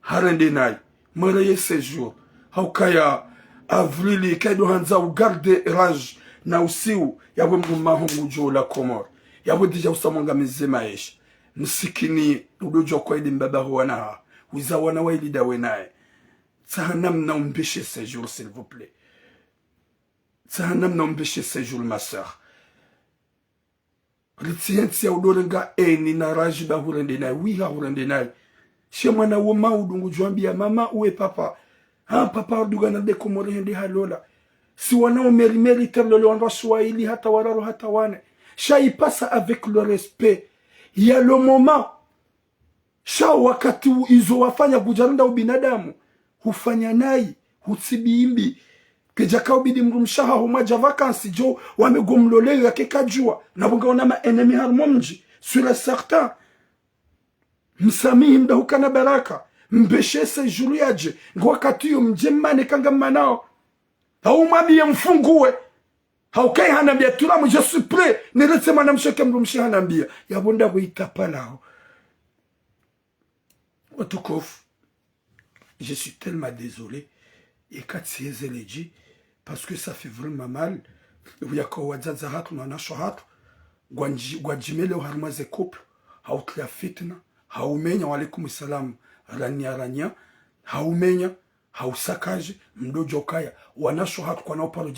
Harende nai. Mwereye sejour. Haukaya avrili. Kaido hanza ugarde raj. Na usiu. Yawe mrumaha mujo la komor. Yawe dija usamanga mizema eshi. Msikini udojo kwa ili mbabaru wana. Uza wana wa ili dawe nae. Tsahanam na umbeshe séjour s'il vous plaît. Tsahanam na umbeshe séjour ma sœur. Ritienti ya udorenga eni na raji ba hurende nae. Wiha hurende nae. Shema na wama udungu juambia mama uwe papa. Ha papa uduga na deko morehende halola. Si wana umeri terlolo wanwa swahili hata wararo hata wane. Shai passa avec le respect. Il y a le moment. Sha wakati izo wafanya kujaranda ubinadamu. Hufanya nai. Hutsibiimbi. Kejaka ubidi mrumshaha humaja vakansi jo. Wamegomlole ya kekajua. Na bunga wanama enemi harmomji. Sur un certain. Msamihi mda hukana baraka. Mbeshe se juliaje. Ngwakati yu mjemane kanga manao. Haumabi ya mfunguwe. Haukai hanambia Thuram, je suis prêt. Niretse manamsheke mrumshi hanambia. Yabonda kuitapa lao. Otukofu. Je suis tellement désolé. Et quand c'est dit, parce que ça fait vraiment mal. Yako wadzaza hatu na nasho hatu. Gwajimele uharmaze couple. Hautlia fitna. Haumenya walaikum salam. Rania. Haumenya. Hausakaje mdojo kaya wanasho hatu kwa nao palo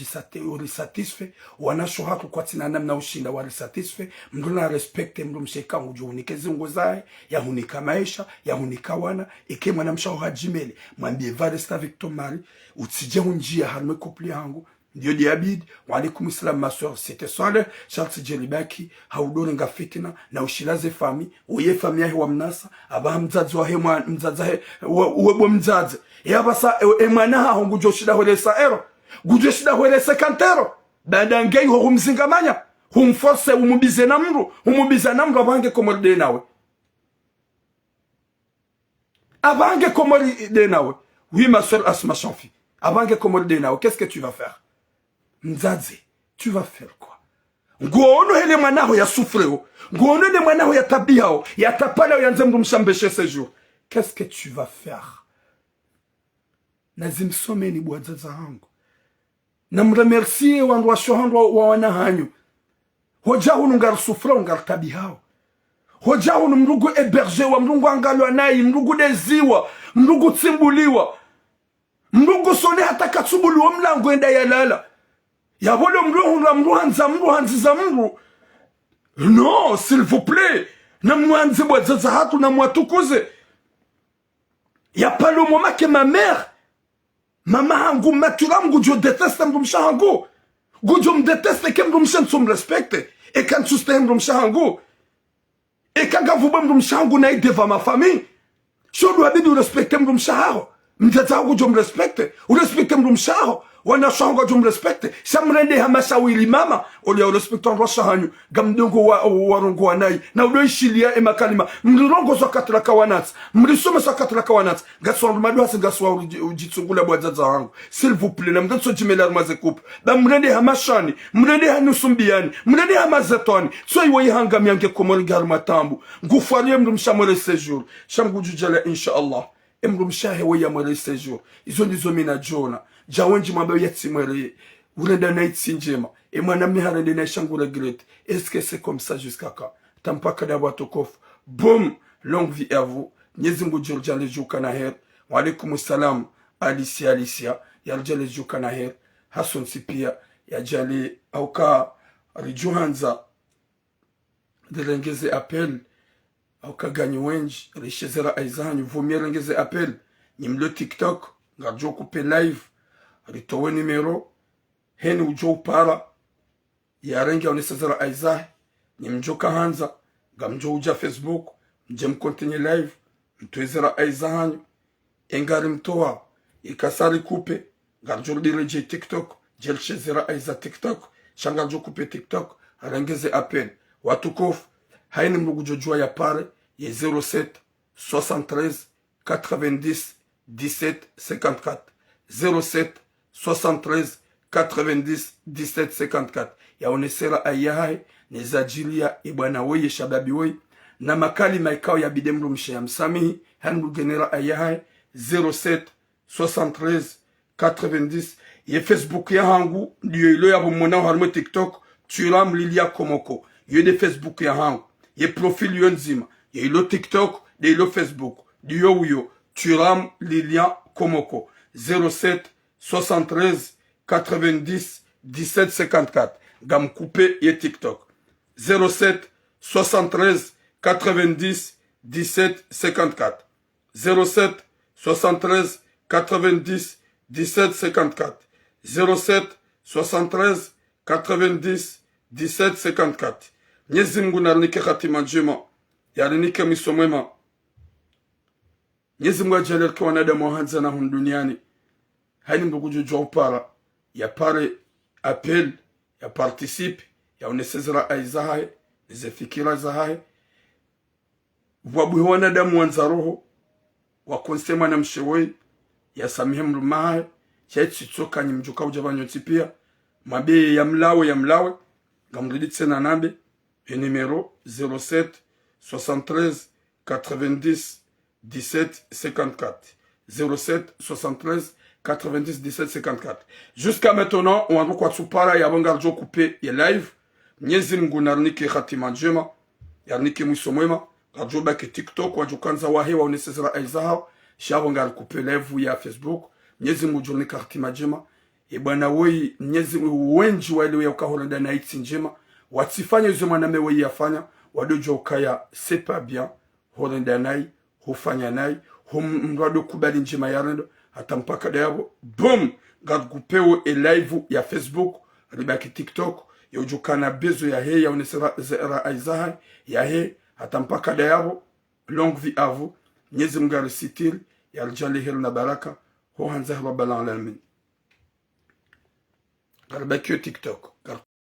satisfait wanasho hatu kwa tina namna ushinda wali satisfait mduna respecte msheka ujuhunike zingo zae ya hunika maisha ya hunika wana ike mwana mshao hajimele mwambie Valesta Victor Mari utije unjia harme couple yangu Dieu dit Abid, wa alaikum salam ma soeur, c'était Saleh, Charles Jelibaki, haudore nga fitina, na ushilaze fami, uye fami yahi wa mnasa, aba mzazi wa hema mzazi uwebo mzazi. Yabasa emwana ha ngujo shida hole saero, gujo shida hole sekantero. Bada ngei ho humzingamanya, humforce umubize namru, umubize namru abange komorde nawe. Abange komorde nawe. Oui ma soeur Asma Chanfi. Abange komorde nawe, qu'est-ce que tu vas faire? Mzazi, tu vas faire quoi? Ngono hele mwanaho ya souffreo, ngono hele mwanaho ya tabiao, ya tapala ya nzemdu mshambeshe ce jour. Qu'est-ce que tu vas faire? Nazimsome ni bwazaza hangu. Namremercie wandu wa shohandu wa wanahanyu. Hoja hunu ngar souffreo ngar tabiao. Hoja hunu mrugu ebergewa, mrugu angalwa nai, mrugu deziwa, mrugu tsimbuliwa. Mrugu sone hata katsubulu wa mlango enda yalala. Yabolo mruhanziza mru. Non, s'il vous plaît. Na mwanzi bwazaza hatu na mwatukuze. Y'a pas le moment que ma mère, maman hangu maturam gujo déteste mrumsha hangu. Gujo me déteste que mrumsha nsum respecte. Et quand tu stais mrumsha hangu. Et quand gavuba mrumsha hangu na deva ma famille. Je dois bien respecter mrumsha hangu. Mzaza gujo me respecte. Ou respecter mrumsha hangu. Wana shanga jum respecte. Samrende hamasa wili mama. Oli ya respecte en rocha hanyu. Gamdongo warongo wanai. Na udoi shilia ema kalima. Mlirongo za katla kawanats. Mlisome za katla kawanats. Gaswa rumaduasi gaswa ujitsungula bwazaza hangu. S'il vous plaît. Na mganso jimele armaze kupu. Ba mrende hamashani. Mrende hanusumbiani. Mrende hamazetoni. So iwe hanga miyange komori garmatambu. Ngufarie mrumshamore séjour. Shamgu jujala inshallah. Mrumshahe weya mwere séjour. Izo ndizo mina jona. Jawenji mabe yetsi mwere. Oulenda na itsi njema. Et mwana miharende na shangu regrette. Est-ce que c'est comme ça jusqu'à quand? Tampaka da watokof. Boum. Longue vie à vous. Nyezingu Georgia le Jukanaher. Wa alaikum salam. Alicia. Yarja le Jukanaher. Hasson Sipia. Yajale auka rijuhanza. Delengeze appel. Auka ganyi wenji. Richezera aizanyu. Vomie rengeze appel. Nimle TikTok. Ngarjo coupe live. Ritowe numero. Heni ujo para. Yarengi onesezera aizah. Nimjoka hanza. Gamjo uja Facebook. Mjem kontinye live. Mtuezera aizahanyu. Engari mtoa. Ikasari coupe. Garjo direje TikTok. Jelchezera aiza TikTok. Shangarjo coupe TikTok. Rengeze appel. Watukof. Haini mrugujo jua ya pare. Ye 07 73 90 17 54. 07 73 90 17 54. Ya onesera ayahai. Nezajilia ibwana weye shababi weye. Na makali maikao ya bidemru mshe msamihi. Handu genera ayahai. 07 73 90. Ye Facebook ya hangu. Ndiyo ilo ya bumona harmo TikTok. Turam Lilia Komoko. Ye de Facebook ya hangu. Ye profil yonzima. Ye ilo TikTok. De ilo Facebook. Diyo uyo. Turam Lilia Komoko. 07 73 90 17 54. Gam coupé ye TikTok. 07 73 90 17 54. 07 73 90 17 54. 07 73 90 17 54. Nyezimgu narinike khatima njema. Yarinike misomwema. Nyezimgu ajaler kwa wanadamu hanza na hun duniani. Haini mbugu jujwa upara. Ya pare appel. Ya participe. Ya unesezera aizahae. Nizefikira zahae. Wabuhi wanadamu wanzaroho. Wakonsema na mshewei. Ya samihe mrumahae. Chaitsi tsoka nyimjuka ujabanyo tipia. Mabe ya mlawe. Gamriditse na nabe. Et numéro 07 73 90 17 54. 07 73 90 17 54. Jusqu'à maintenant, on a quoi tsupara ya bangarjo coupé et live. Nyezi mgunarnike khatima njema. Yarnike mwisomwema. Garjo baki TikTok wajukanza wahewa unesezera aizaha. Shabangar coupé live ya Facebook. Nyezi mujurnike khatima njema. E bwana wei nyezi wenji wale ya ukahorenda na itsi njema. Watifanya yuzo maname wei yafanya. Wadojo ukaya c'est pas bien. Horenda nai. Hufanya nai. Mrado kubali njema yarendo. Hata mpaka dayabo. Boom. gadgupewo e live ya Facebook ribaki TikTok ya ujukana bezo ya he ya unesera aizaha ya he hata mpaka da yabo longue vie à vous Mwenyezi Mungu arisitiri ya alijali heri na baraka ho hanza rabbal alamin garbakiyo TikTok